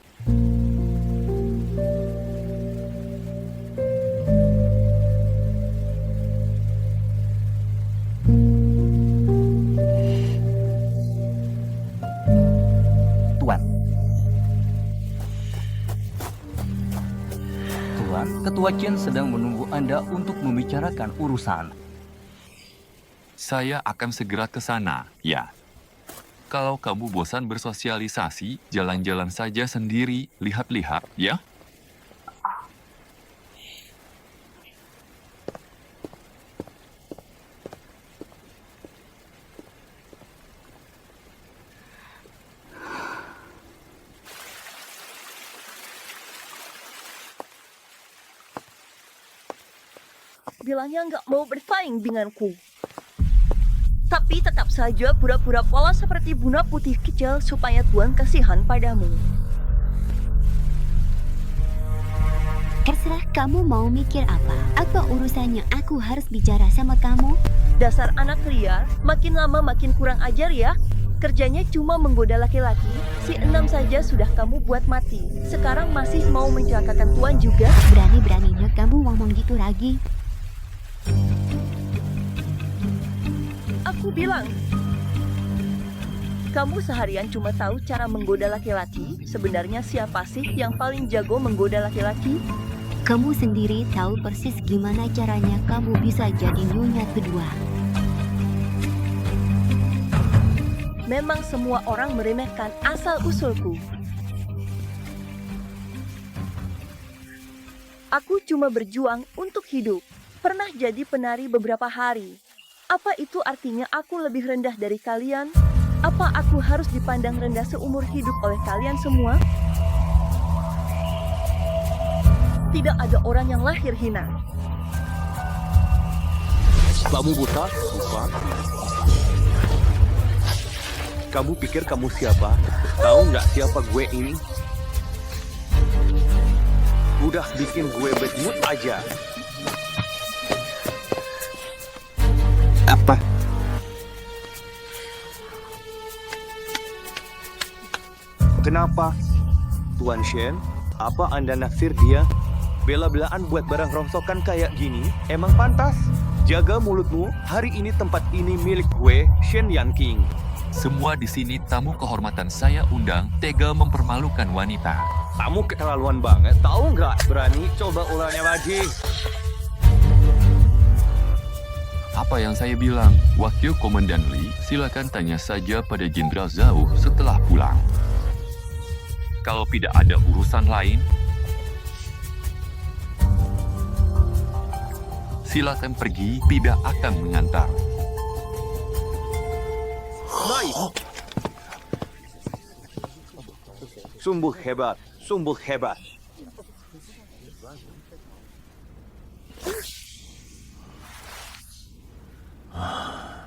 Ketua Chen sedang menunggu Anda untuk membicarakan urusan. Saya akan segera ke sana, ya. Kalau kamu bosan bersosialisasi, jalan-jalan saja sendiri, lihat-lihat, ya. Bilangnya nggak mau bersaing denganku. Tapi tetap saja pura-pura polos seperti bunga putih kecil supaya Tuan kasihan padamu. Terserah kamu mau mikir apa. Apa urusannya aku harus bicara sama kamu? Dasar anak liar, makin lama makin kurang ajar ya. Kerjanya cuma menggoda laki-laki, si 6 saja sudah kamu buat mati. Sekarang masih mau mencelakakan Tuan juga? Berani-beraninya kamu ngomong gitu lagi. Aku bilang, kamu seharian cuma tahu cara menggoda laki-laki. Sebenarnya siapa sih yang paling jago menggoda laki-laki? Kamu sendiri tahu persis gimana caranya kamu bisa jadi nyonya kedua. Memang semua orang meremehkan asal-usulku. Aku cuma berjuang untuk hidup. Pernah jadi penari beberapa hari. Apa itu artinya aku lebih rendah dari kalian? Apa aku harus dipandang rendah seumur hidup oleh kalian semua? Tidak ada orang yang lahir hina. Kamu buta? Bukan. Kamu pikir kamu siapa? Tahu nggak siapa gue ini? Udah bikin gue bad mood aja. Apa? Kenapa? Tuan Shen, apa Anda naksir dia? Bela-belaan buat barang rongsokan kayak gini, emang pantas? Jaga mulutmu, hari ini tempat ini milik gue, Shen Yan King. Semua di sini tamu kehormatan saya undang, tega mempermalukan wanita. Kamu keterlaluan banget, tahu nggak? Berani coba ulangnya lagi. Apa yang saya bilang? Wakil Komandan Li, silakan tanya saja pada Jenderal Zhao setelah pulang. Kalau tidak ada urusan lain, silakan pergi, tidak akan mengantar. Baik. Sungguh hebat, sungguh hebat.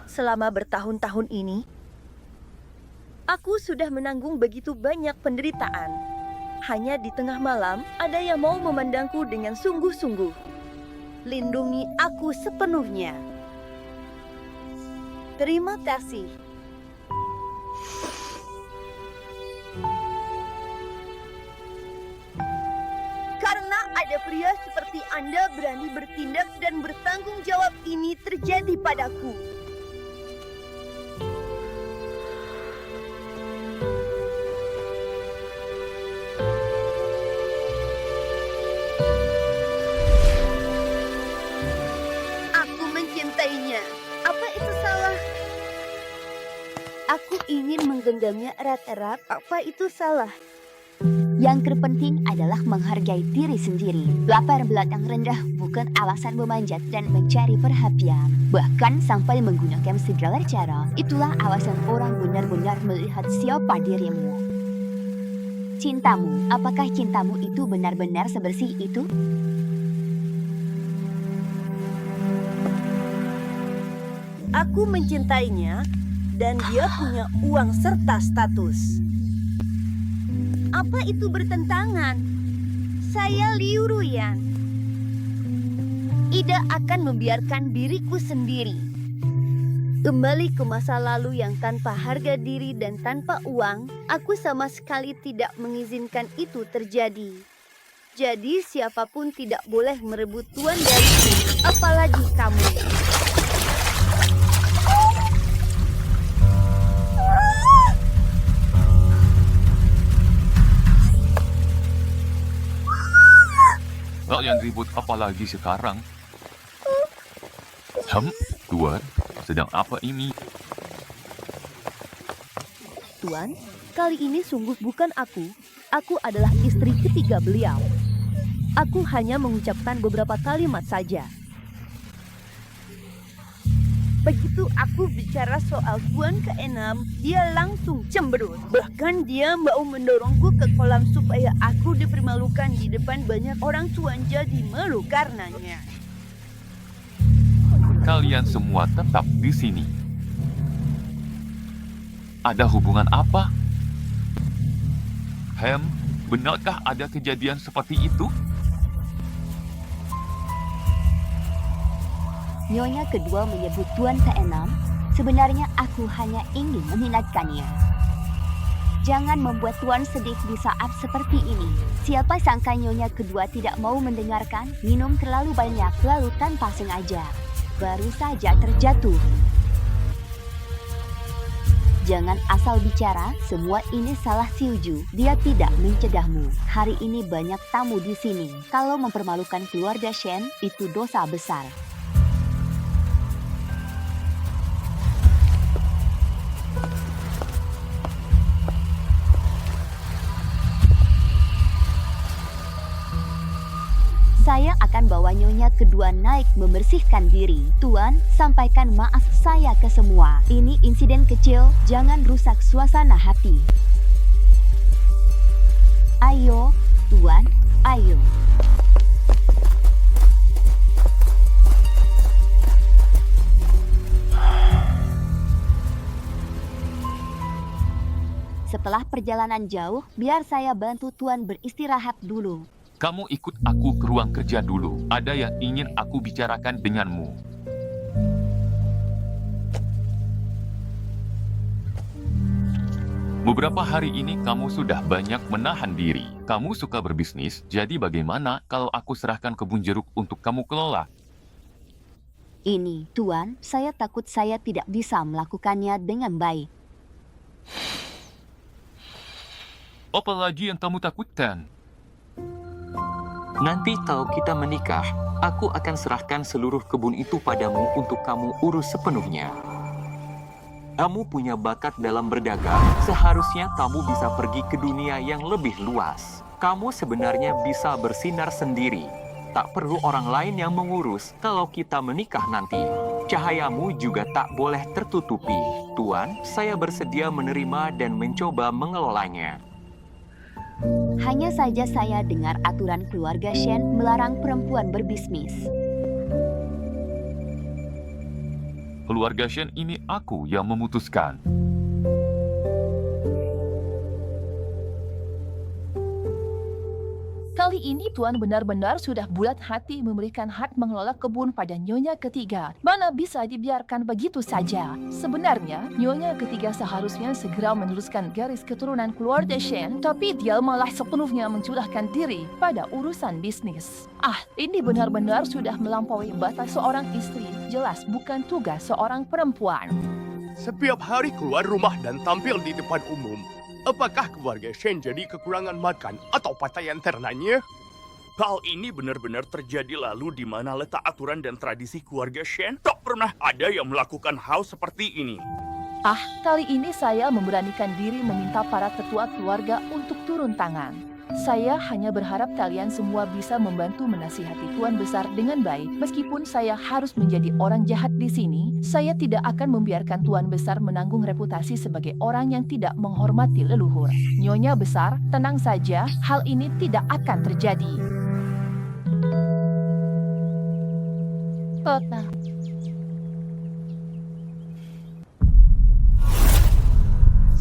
Selama bertahun-tahun ini, Aku sudah menanggung begitu banyak penderitaan. Hanya di tengah malam ada yang mau memandangku dengan sungguh-sungguh. Lindungi aku sepenuhnya. Terima kasih. Karena ada pria seperti Anda berani bertindak dan bertanggung jawab ini terjadi padaku. Aku mencintainya. Apa itu salah? Aku ingin menggenggamnya erat-erat. Apa itu salah? Yang terpenting adalah menghargai diri sendiri. Lapar belakang rendah bukan alasan memanjat dan mencari perhatian. Bahkan sampai menggunakan segala cara, itulah alasan orang benar-benar melihat siapa dirimu. Cintamu, apakah cintamu itu benar-benar sebersih itu? Aku mencintainya dan dia punya uang serta status. Apa itu bertentangan? Saya Liu Ruyan. Tidak akan membiarkan diriku sendiri kembali ke masa lalu yang tanpa harga diri dan tanpa uang. Aku sama sekali tidak mengizinkan itu terjadi. Jadi siapapun tidak boleh merebut tuan dariku, apalagi kamu. Kalian ribut apa lagi sekarang? Tuan, sedang apa ini? Tuan, kali ini sungguh bukan aku. Aku adalah istri ketiga beliau. Aku hanya mengucapkan beberapa kalimat saja. Begitu aku bicara soal tuan keenam, dia langsung cemberut. Bahkan dia mau mendorongku ke kolam supaya aku dipermalukan di depan banyak orang. Tuan jadi malu karenanya. Kalian semua tetap di sini. Ada hubungan apa? Benarkah ada kejadian seperti itu? Nyonya kedua menyebut tuan keenam. Sebenarnya aku hanya ingin mengingatkannya. Jangan membuat tuan sedih di saat seperti ini. Siapa sangka nyonya kedua tidak mau mendengarkan, minum terlalu banyak lalu tanpa sengaja. Baru saja terjatuh. Jangan asal bicara, semua ini salah Siuju. Dia tidak mencegahmu. Hari ini banyak tamu di sini. Kalau mempermalukan keluarga Shen, itu dosa besar. Saya akan bawa nyonya kedua naik membersihkan diri. Tuan, sampaikan maaf saya ke semua. Ini insiden kecil, jangan rusak suasana hati. Ayo, Tuan, ayo. Setelah perjalanan jauh, biar saya bantu Tuan beristirahat dulu. Kamu ikut aku ke ruang kerja dulu. Ada yang ingin aku bicarakan denganmu. Beberapa hari ini kamu sudah banyak menahan diri. Kamu suka berbisnis, jadi bagaimana kalau aku serahkan kebun jeruk untuk kamu kelola? Ini, Tuan, saya takut saya tidak bisa melakukannya dengan baik. Apa lagi yang kamu takutkan? Nanti kalau kita menikah, aku akan serahkan seluruh kebun itu padamu untuk kamu urus sepenuhnya. Kamu punya bakat dalam berdagang, seharusnya kamu bisa pergi ke dunia yang lebih luas. Kamu sebenarnya bisa bersinar sendiri. Tak perlu orang lain yang mengurus kalau kita menikah nanti. Cahayamu juga tak boleh tertutupi. Tuan, saya bersedia menerima dan mencoba mengelolanya. Hanya saja saya dengar aturan keluarga Shen melarang perempuan berbisnis. Keluarga Shen ini aku yang memutuskan. Kali ini Tuan benar-benar sudah bulat hati memberikan hak mengelola kebun pada Nyonya ketiga. Mana bisa dibiarkan begitu saja? Sebenarnya, Nyonya ketiga seharusnya segera meneruskan garis keturunan keluarga Shen, tapi dia malah sepenuhnya mencurahkan diri pada urusan bisnis. Ini benar-benar sudah melampaui batas seorang istri. Jelas bukan tugas seorang perempuan. Setiap hari keluar rumah dan tampil di depan umum. Apakah keluarga Shen jadi kekurangan makan atau pakaian ternanya? Hal ini benar-benar terjadi lalu di mana letak aturan dan tradisi keluarga Shen? Tak pernah ada yang melakukan hal seperti ini. Kali ini saya memberanikan diri meminta para tetua keluarga untuk turun tangan. Saya hanya berharap kalian semua bisa membantu menasihati Tuan Besar dengan baik. Meskipun saya harus menjadi orang jahat di sini, saya tidak akan membiarkan Tuan Besar menanggung reputasi sebagai orang yang tidak menghormati leluhur. Nyonya Besar, tenang saja, hal ini tidak akan terjadi.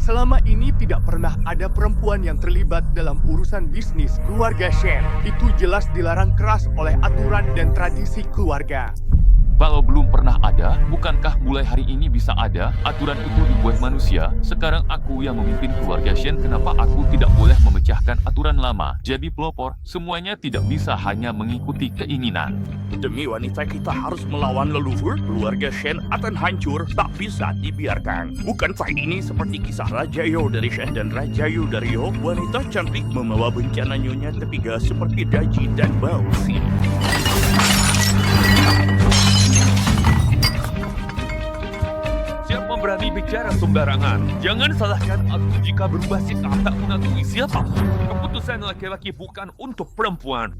Selama ini tidak pernah ada perempuan yang terlibat dalam urusan bisnis keluarga Shen. Itu jelas dilarang keras oleh aturan dan tradisi keluarga. Kalau belum pernah ada, bukankah mulai hari ini bisa ada? Aturan itu dibuat manusia. Sekarang aku yang memimpin keluarga Shen, kenapa aku tidak boleh memecahkan aturan lama? Jadi pelopor, semuanya tidak bisa hanya mengikuti keinginan. Demi wanita kita harus melawan leluhur, keluarga Shen akan hancur, tak bisa dibiarkan. Bukankah ini seperti kisah Raja Yo dari Shen dan Raja Yu dari Yo? Wanita cantik membawa bencana Nyonya ketiga seperti Daji dan Baozi. Siapa berani bicara sembarangan? Jangan salahkan aku jika berubah sikap tak mengakui siapa. Keputusan laki-laki bukan untuk perempuan.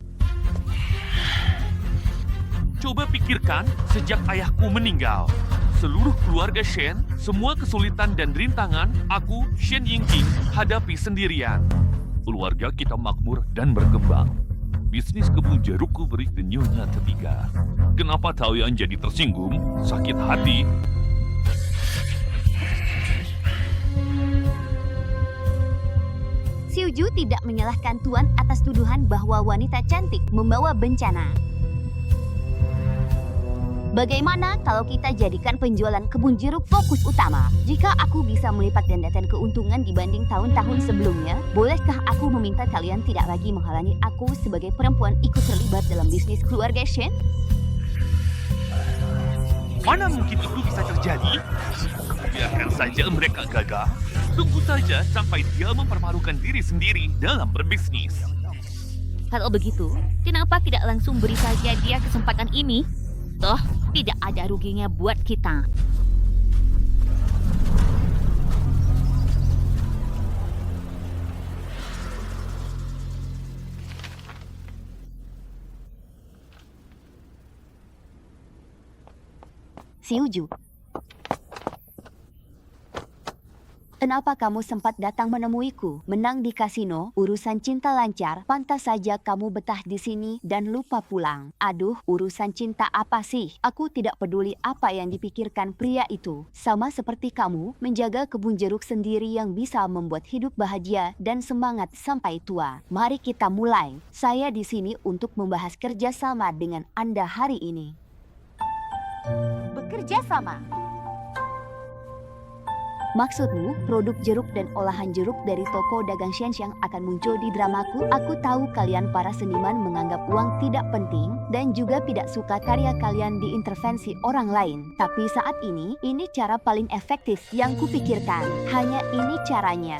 Coba pikirkan, sejak ayahku meninggal, seluruh keluarga Shen, semua kesulitan dan rintangan, aku, Shen Yingqing, hadapi sendirian. Keluarga kita makmur dan berkembang. Bisnis kebun jerukku beri ke Nyonya ketiga. Kenapa kalian jadi tersinggung, sakit hati? Xiuju tidak menyalahkan Tuan atas tuduhan bahwa wanita cantik membawa bencana. Bagaimana kalau kita jadikan penjualan kebun jeruk fokus utama? Jika aku bisa melipat gandakan keuntungan dibanding tahun-tahun sebelumnya, bolehkah aku meminta kalian tidak lagi menghalangi aku sebagai perempuan ikut terlibat dalam bisnis keluarga Shen? Mana mungkin itu bisa terjadi? Biarkan saja mereka gagal. Tunggu saja sampai dia mempermalukan diri sendiri dalam berbisnis. Kalau begitu, kenapa tidak langsung beri saja dia kesempatan ini? Toh, tidak ada ruginya buat kita. Xiuju, kenapa kamu sempat datang menemuiku? Menang di kasino, urusan cinta lancar, pantas saja kamu betah di sini dan lupa pulang. Aduh, urusan cinta apa sih? Aku tidak peduli apa yang dipikirkan pria itu. Sama seperti kamu, menjaga kebun jeruk sendiri yang bisa membuat hidup bahagia dan semangat sampai tua. Mari kita mulai. Saya di sini untuk membahas kerjasama dengan Anda hari ini. Bekerja sama. Maksudmu, produk jeruk dan olahan jeruk dari toko dagang Shenxiang akan muncul di dramaku? Aku tahu kalian para seniman menganggap uang tidak penting dan juga tidak suka karya kalian diintervensi orang lain. Tapi saat ini cara paling efektif yang kupikirkan. Hanya ini caranya.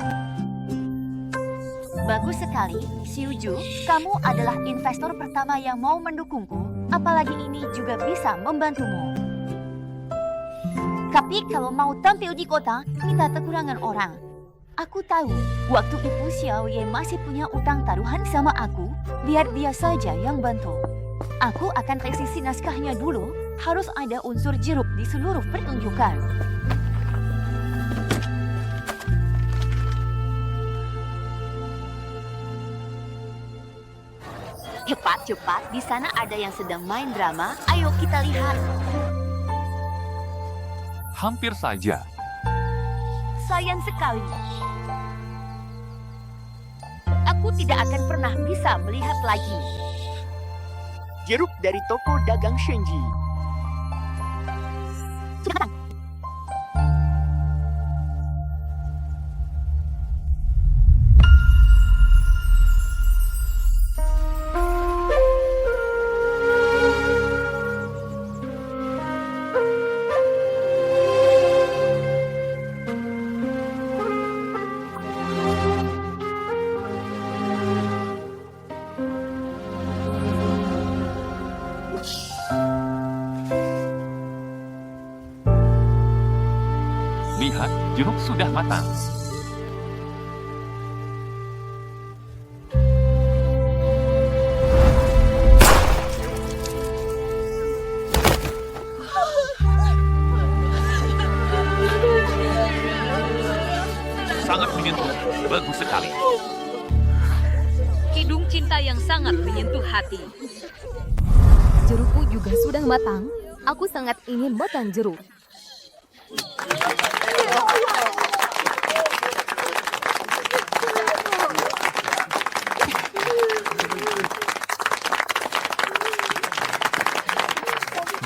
Bagus sekali, Xiuju. Kamu adalah investor pertama yang mau mendukungku. Apalagi ini juga bisa membantumu. Tapi kalau mau tampil di kota, kita kekurangan orang. Aku tahu, waktu itu Xiao Ye masih punya utang taruhan sama aku. Biar dia saja yang bantu. Aku akan revisi naskahnya dulu. Harus ada unsur jeruk di seluruh pertunjukan. Cepat, di sana ada yang sedang main drama. Ayo kita lihat. Hampir saja. Sayang sekali. aku tidak akan pernah bisa melihat lagi. Jeruk dari toko dagang Shenji. Lihat, jeruk sudah matang. Sangat menyentuh. Bagus sekali. Kidung cinta yang sangat menyentuh hati. Jerukku juga sudah matang. Aku sangat ingin makan jeruk.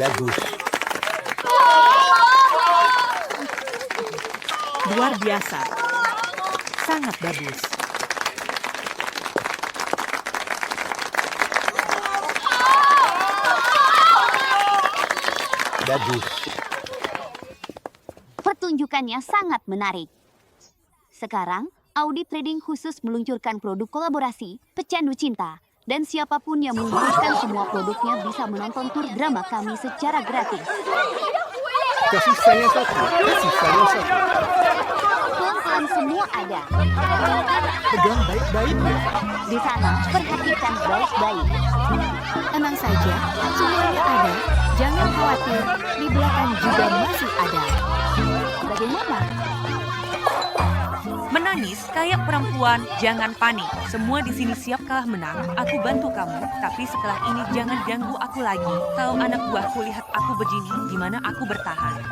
Bagus. Luar biasa. Sangat bagus. Bagus. Pertunjukannya sangat menarik. Sekarang, Audit Trading khusus meluncurkan produk kolaborasi, Pecandu Cinta. Dan siapapun yang menggunakan semua produknya bisa menonton tur drama kami secara gratis. Kasih saya satu. Kasih saya satu. Pelan-pelan semua ada. Pegang baik-baik. Di sana, perhatikan baik-baik. Tenang saja, semuanya ada. Jangan khawatir, di belakang juga masih ada. Bagaimana? Menangis kayak perempuan, jangan panik. Semua di sini siap kalah menang. Aku bantu kamu, tapi setelah ini jangan ganggu aku lagi. Kalau anak buahku lihat aku begini, gimana aku bertahan?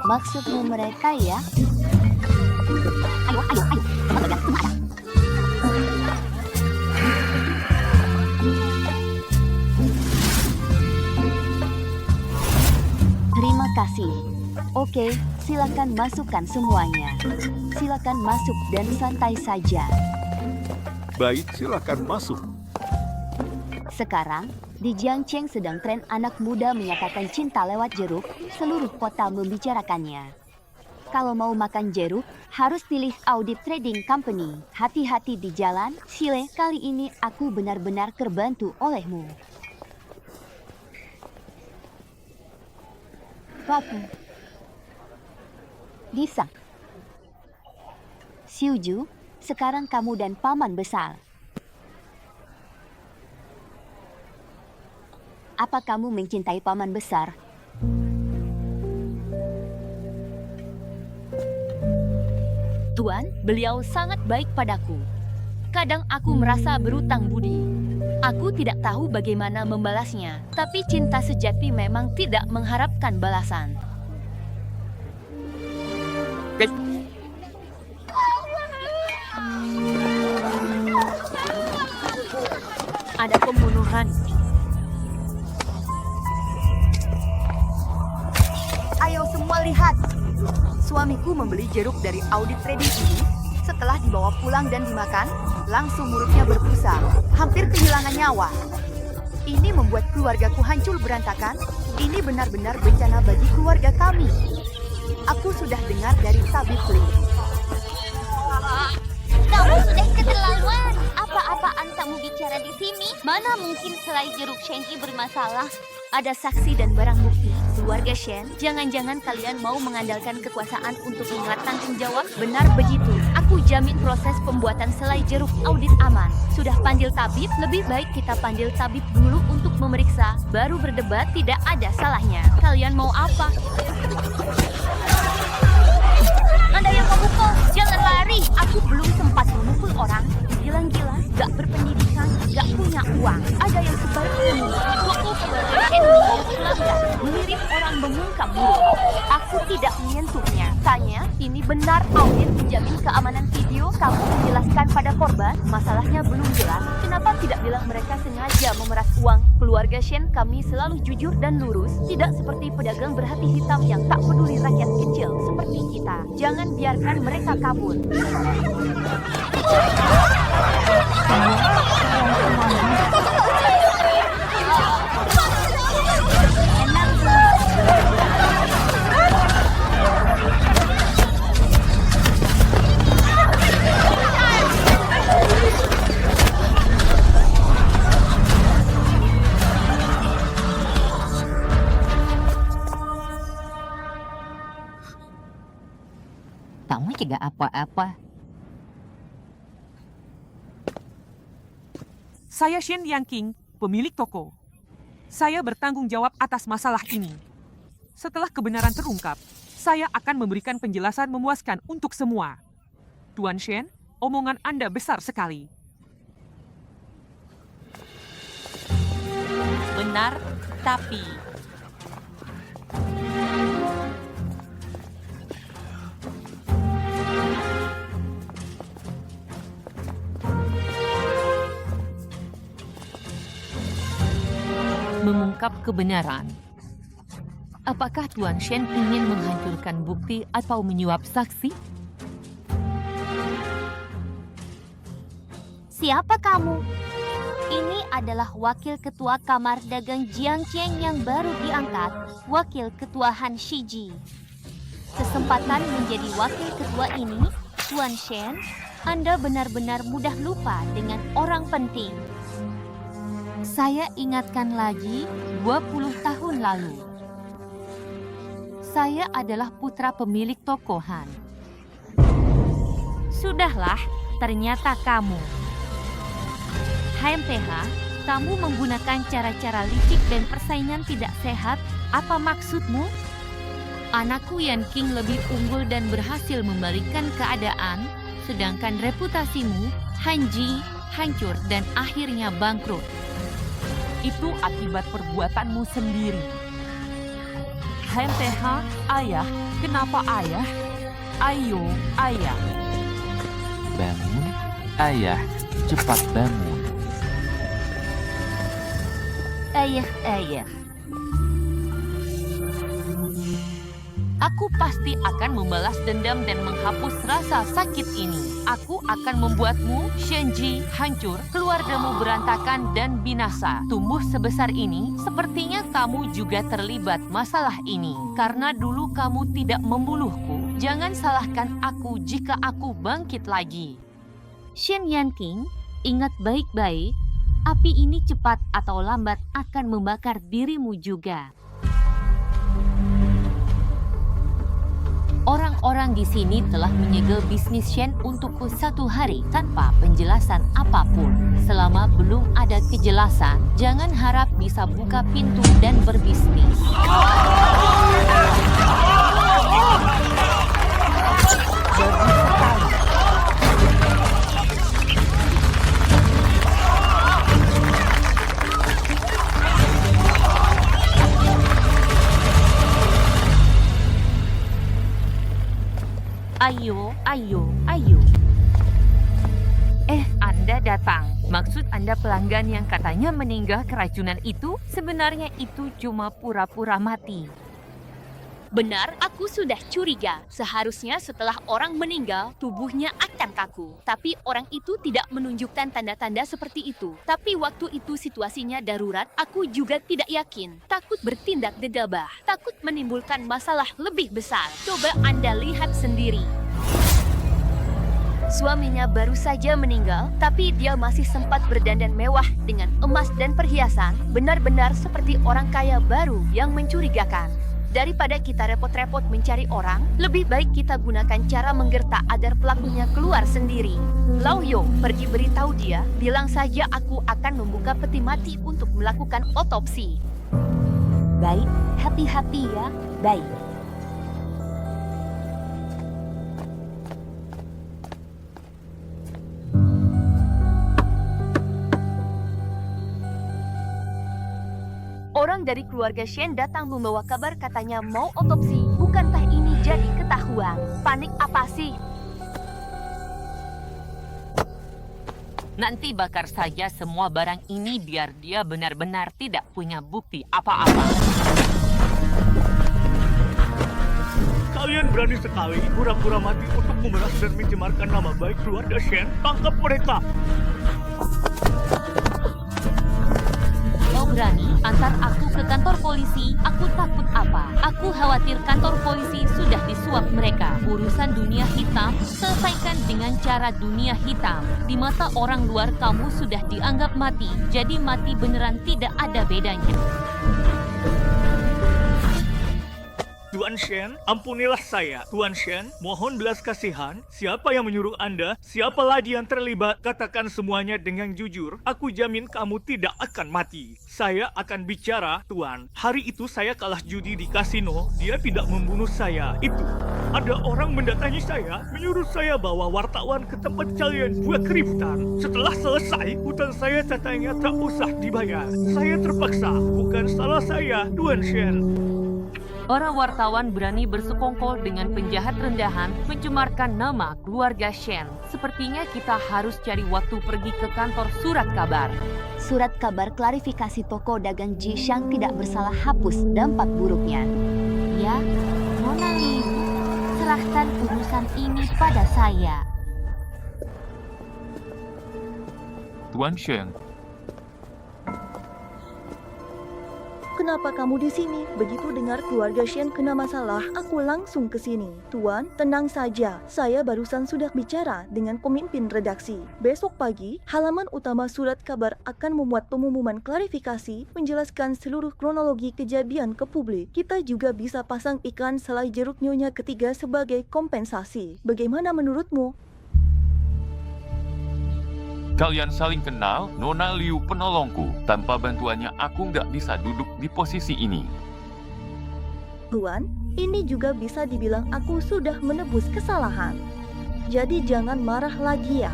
Maksudmu mereka ya? Ayo, ayo, ayo. Terima kasih. Oke, silakan masukkan semuanya. Silakan masuk dan santai saja. Baik, silakan masuk. Sekarang, di Jiangcheng sedang tren anak muda menyatakan cinta lewat jeruk, seluruh kota membicarakannya. Kalau mau makan jeruk, harus pilih Audit Trading Company. Hati-hati di jalan, Sile, kali ini aku benar-benar terbantu olehmu. Papu. Bisa. Xiuju, sekarang kamu dan paman besar. Apa kamu mencintai paman besar? Tuan, beliau sangat baik padaku. Kadang aku merasa berutang budi. Aku tidak tahu bagaimana membalasnya, tapi cinta sejati memang tidak mengharapkan balasan. Ada pembunuhan. Ayo semua lihat. Suamiku membeli jeruk dari Audit Trading ini. Setelah dibawa pulang dan dimakan, langsung mulutnya berbusa, hampir kehilangan nyawa. Ini membuat keluargaku hancur berantakan. Ini benar-benar bencana bagi keluarga kami. Aku sudah dengar dari tabib Lee. Kamu sudah keterlaluan. Apa-apaan kamu bicara di sini? Mana mungkin selai jeruk Shenji bermasalah? Ada saksi dan barang bukti. Keluarga Shen, jangan-jangan kalian mau mengandalkan kekuasaan untuk mengelak tanggung jawab? Benar begitu. Aku jamin proses pembuatan selai jeruk audit aman. Sudah panggil tabib? Lebih baik kita panggil tabib dulu untuk memeriksa. Baru berdebat tidak ada salahnya. Kalian mau apa? Ada yang memukul, jangan lari. Aku belum sempat memukul orang. Gila-gila, gak berpendidikan, gak punya uang. Ada yang sebaliknya. Toko pelanggan mirip orang membungkam mulut. Aku tidak menyentuhnya. Tanya, ini benar audit menjamin keamanan video. Kamu korban? Masalahnya belum jelas. Kenapa tidak bilang mereka sengaja memeras uang? Keluarga Shen kami selalu jujur dan lurus, tidak seperti pedagang berhati hitam yang tak peduli rakyat kecil seperti kita. Jangan biarkan mereka kabur. Kamu juga apa-apa. Saya Shen Yanqing, pemilik toko. Saya bertanggung jawab atas masalah ini. Setelah kebenaran terungkap, saya akan memberikan penjelasan memuaskan untuk semua. Tuan Shen, omongan Anda besar sekali. Benar, tapi... Mengungkap kebenaran. Apakah Tuan Shen ingin menghancurkan bukti atau menyuap saksi? Siapa kamu? Ini adalah Wakil Ketua Kamar Dagang Jiangqiang yang baru diangkat, Wakil Ketua Han Shiji. Kesempatan menjadi Wakil Ketua ini, Tuan Shen, Anda benar-benar mudah lupa dengan orang penting. Saya ingatkan lagi 20 tahun lalu. Saya adalah putra pemilik toko Han. Sudahlah, ternyata kamu. HMPH, kamu menggunakan cara-cara licik dan persaingan tidak sehat. Apa maksudmu? Anakku Yanqing lebih unggul dan berhasil membalikkan keadaan, sedangkan reputasimu, Hanji, hancur dan akhirnya bangkrut. Itu akibat perbuatanmu sendiri. HMPH, ayah, kenapa ayah? Ayo, ayah. Bangun, ayah, cepat bangun. Ayah. Aku pasti akan membalas dendam dan menghapus rasa sakit ini. Aku akan membuatmu, Shenji, hancur, keluargamu berantakan dan binasa. Tumbuh sebesar ini, sepertinya kamu juga terlibat masalah ini. Karena dulu kamu tidak membunuhku, jangan salahkan aku jika aku bangkit lagi. Shen Yanqing, ingat baik-baik, api ini cepat atau lambat akan membakar dirimu juga. Orang-orang di sini telah menyegel bisnis Shen untukku 1 hari tanpa penjelasan apapun. Selama belum ada kejelasan, jangan harap bisa buka pintu dan berbisnis. Ayo. Anda datang. Maksud Anda pelanggan yang katanya meninggal keracunan itu? Sebenarnya itu cuma pura-pura mati. Benar, aku sudah curiga. Seharusnya setelah orang meninggal, tubuhnya akan kaku. Tapi orang itu tidak menunjukkan tanda-tanda seperti itu. Tapi waktu itu situasinya darurat, aku juga tidak yakin. Takut bertindak gegabah. Takut menimbulkan masalah lebih besar. Coba Anda lihat sendiri. Suaminya baru saja meninggal, tapi dia masih sempat berdandan mewah dengan emas dan perhiasan. Benar-benar seperti orang kaya baru yang mencurigakan. Daripada kita repot-repot mencari orang, lebih baik kita gunakan cara menggertak agar pelakunya keluar sendiri. Lao Yo, pergi beritahu dia, bilang saja aku akan membuka peti mati untuk melakukan otopsi. Baik, hati-hati ya. Baik. Orang dari keluarga Shen datang membawa kabar katanya mau otopsi. Bukankah ini jadi ketahuan? Panik apa sih? Nanti bakar saja semua barang ini biar dia benar-benar tidak punya bukti apa-apa. Kalian berani sekali pura-pura mati untuk memeras dan mencemarkan nama baik keluarga Shen. Tangkap mereka! Kau berani antar aku ke kantor polisi? Aku takut apa? Aku khawatir kantor polisi sudah disuap mereka. Urusan dunia hitam, selesaikan dengan cara dunia hitam. Di mata orang luar kamu sudah dianggap mati, jadi mati beneran tidak ada bedanya. Tuan Shen, ampunilah saya. Tuan Shen, mohon belas kasihan. Siapa yang menyuruh Anda? Siapa lagi yang terlibat? Katakan semuanya dengan jujur. Aku jamin kamu tidak akan mati. Saya akan bicara, Tuan. Hari itu saya kalah judi di kasino. Dia tidak membunuh saya. Itu. Ada orang mendatangi saya, menyuruh saya bawa wartawan ke tempat kalian buat keributan. Setelah selesai, hutang saya katanya tak usah dibayar. Saya terpaksa. Bukan salah saya, Tuan Shen. Para wartawan berani bersekongkol dengan penjahat rendahan mencemarkan nama keluarga Shen. Sepertinya kita harus cari waktu pergi ke kantor surat kabar. Surat kabar klarifikasi toko dagang Jishang tidak bersalah hapus dampak buruknya. Ya, Nona Liu, serahkan urusan ini pada saya. Tuan Shen, Kenapa kamu di sini? Begitu dengar keluarga Shen kena masalah, aku langsung ke sini. Tuan, tenang saja. Saya barusan sudah bicara dengan pemimpin redaksi. Besok pagi, halaman utama surat kabar akan memuat pengumuman klarifikasi menjelaskan seluruh kronologi kejadian ke publik. Kita juga bisa pasang iklan selai jeruk nyonya ketiga sebagai kompensasi. Bagaimana menurutmu? kalian saling kenal, Nona Liu penolongku. Tanpa bantuannya aku nggak bisa duduk di posisi ini. Tuan, ini juga bisa dibilang aku sudah menebus kesalahan. Jadi jangan marah lagi ya.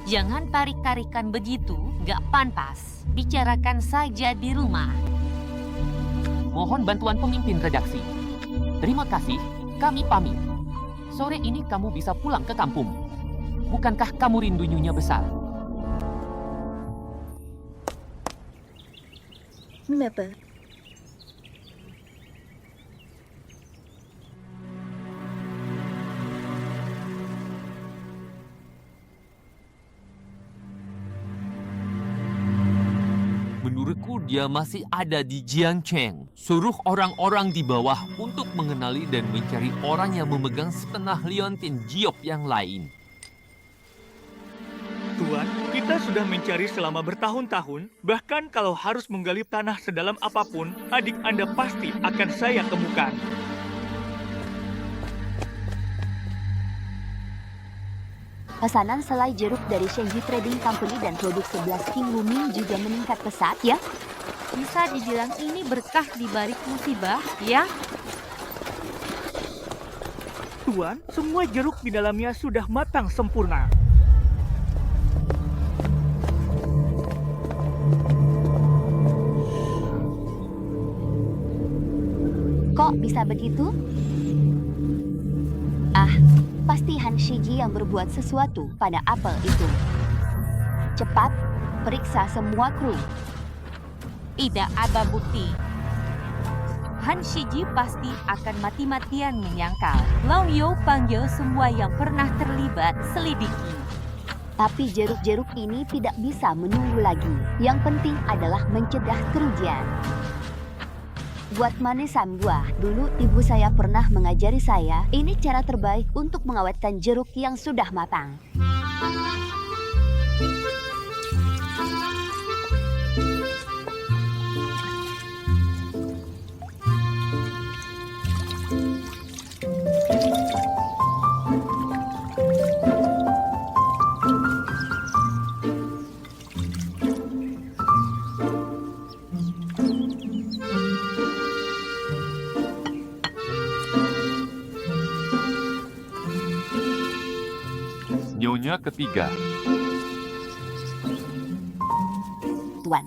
Jangan tarik-tarikan begitu, gak pantas. Bicarakan saja di rumah. Mohon bantuan pemimpin redaksi. Terima kasih, kami pamit. Sore ini kamu bisa pulang ke kampung. Bukankah kamu rindu Nyonya besar? Mepe. Menurutku dia masih ada di Jiangcheng. Suruh orang-orang di bawah untuk mengenali dan mencari orang yang memegang setengah liontin Jiop yang lain. Tuan, kita sudah mencari selama bertahun-tahun. Bahkan kalau harus menggali tanah sedalam apapun, adik Anda pasti akan saya temukan. Pesanan selai jeruk dari Shenji Trading Company dan produk 11 King Luming juga meningkat pesat, ya? Bisa dibilang ini berkah di balik musibah, ya? Tuan, semua jeruk di dalamnya sudah matang sempurna. Kok bisa begitu? Pasti Han Shiji yang berbuat sesuatu pada apel itu. Cepat, periksa semua kru. Tidak ada bukti. Han Shiji pasti akan mati-matian menyangkal. Lao Yo panggil semua yang pernah terlibat selidiki. Tapi jeruk-jeruk ini tidak bisa menunggu lagi. Yang penting adalah mencegah kerugian. Buat manisan buah, dulu ibu saya pernah mengajari saya, ini cara terbaik untuk mengawetkan jeruk yang sudah matang. Nyonya ketiga. Tuan.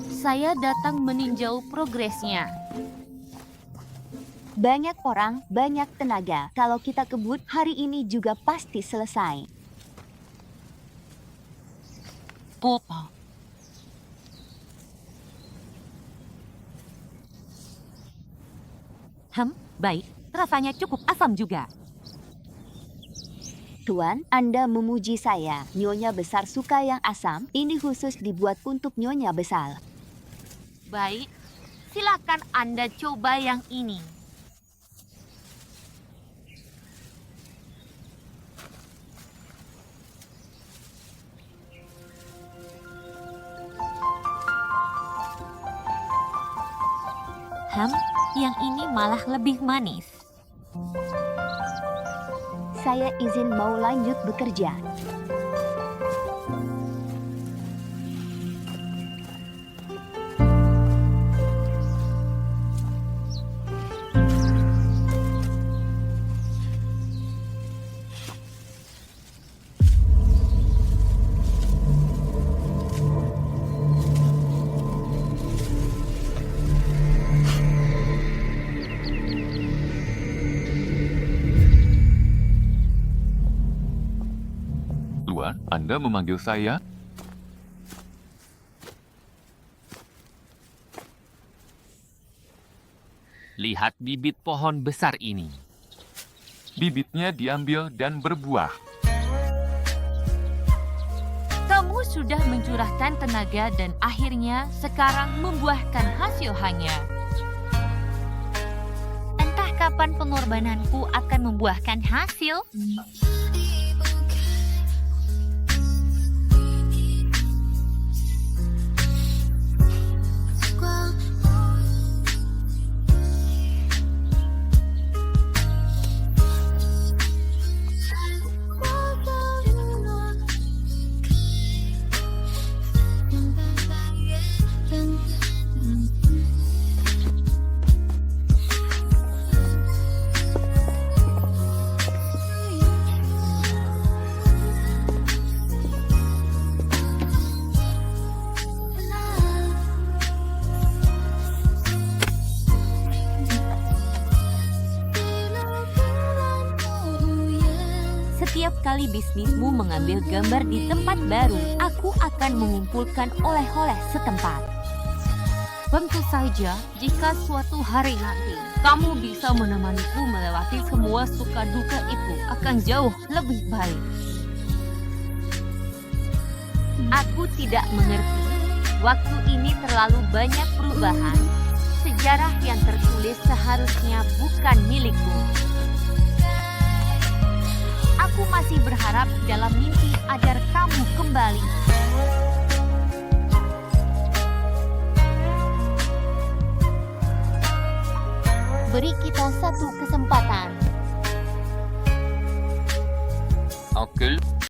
Saya datang meninjau progresnya. Banyak orang, banyak tenaga. Kalau kita kebut, hari ini juga pasti selesai. Popo. Baik. Rasanya cukup asam juga. Tuan, Anda memuji saya. Nyonya besar suka yang asam. Ini khusus dibuat untuk Nyonya besar. Baik, silakan Anda coba yang ini. Yang ini malah lebih manis. Saya izin mau lanjut bekerja. Tuan, Anda memanggil saya? Lihat bibit pohon besar ini. Bibitnya diambil dan berbuah. Kamu sudah mencurahkan tenaga dan akhirnya sekarang membuahkan hasilnya. Entah kapan pengorbananku akan membuahkan hasil. Setiap kali bisnismu mengambil gambar di tempat baru, aku akan mengumpulkan oleh-oleh setempat. Tentu saja, jika suatu hari nanti kamu bisa menemaniku melewati semua suka duka itu, akan jauh lebih baik. Aku tidak mengerti. Waktu ini terlalu banyak perubahan. Sejarah yang tertulis seharusnya bukan milikku. Aku masih berharap dalam mimpi agar kamu kembali. Beri kita satu kesempatan. Oke.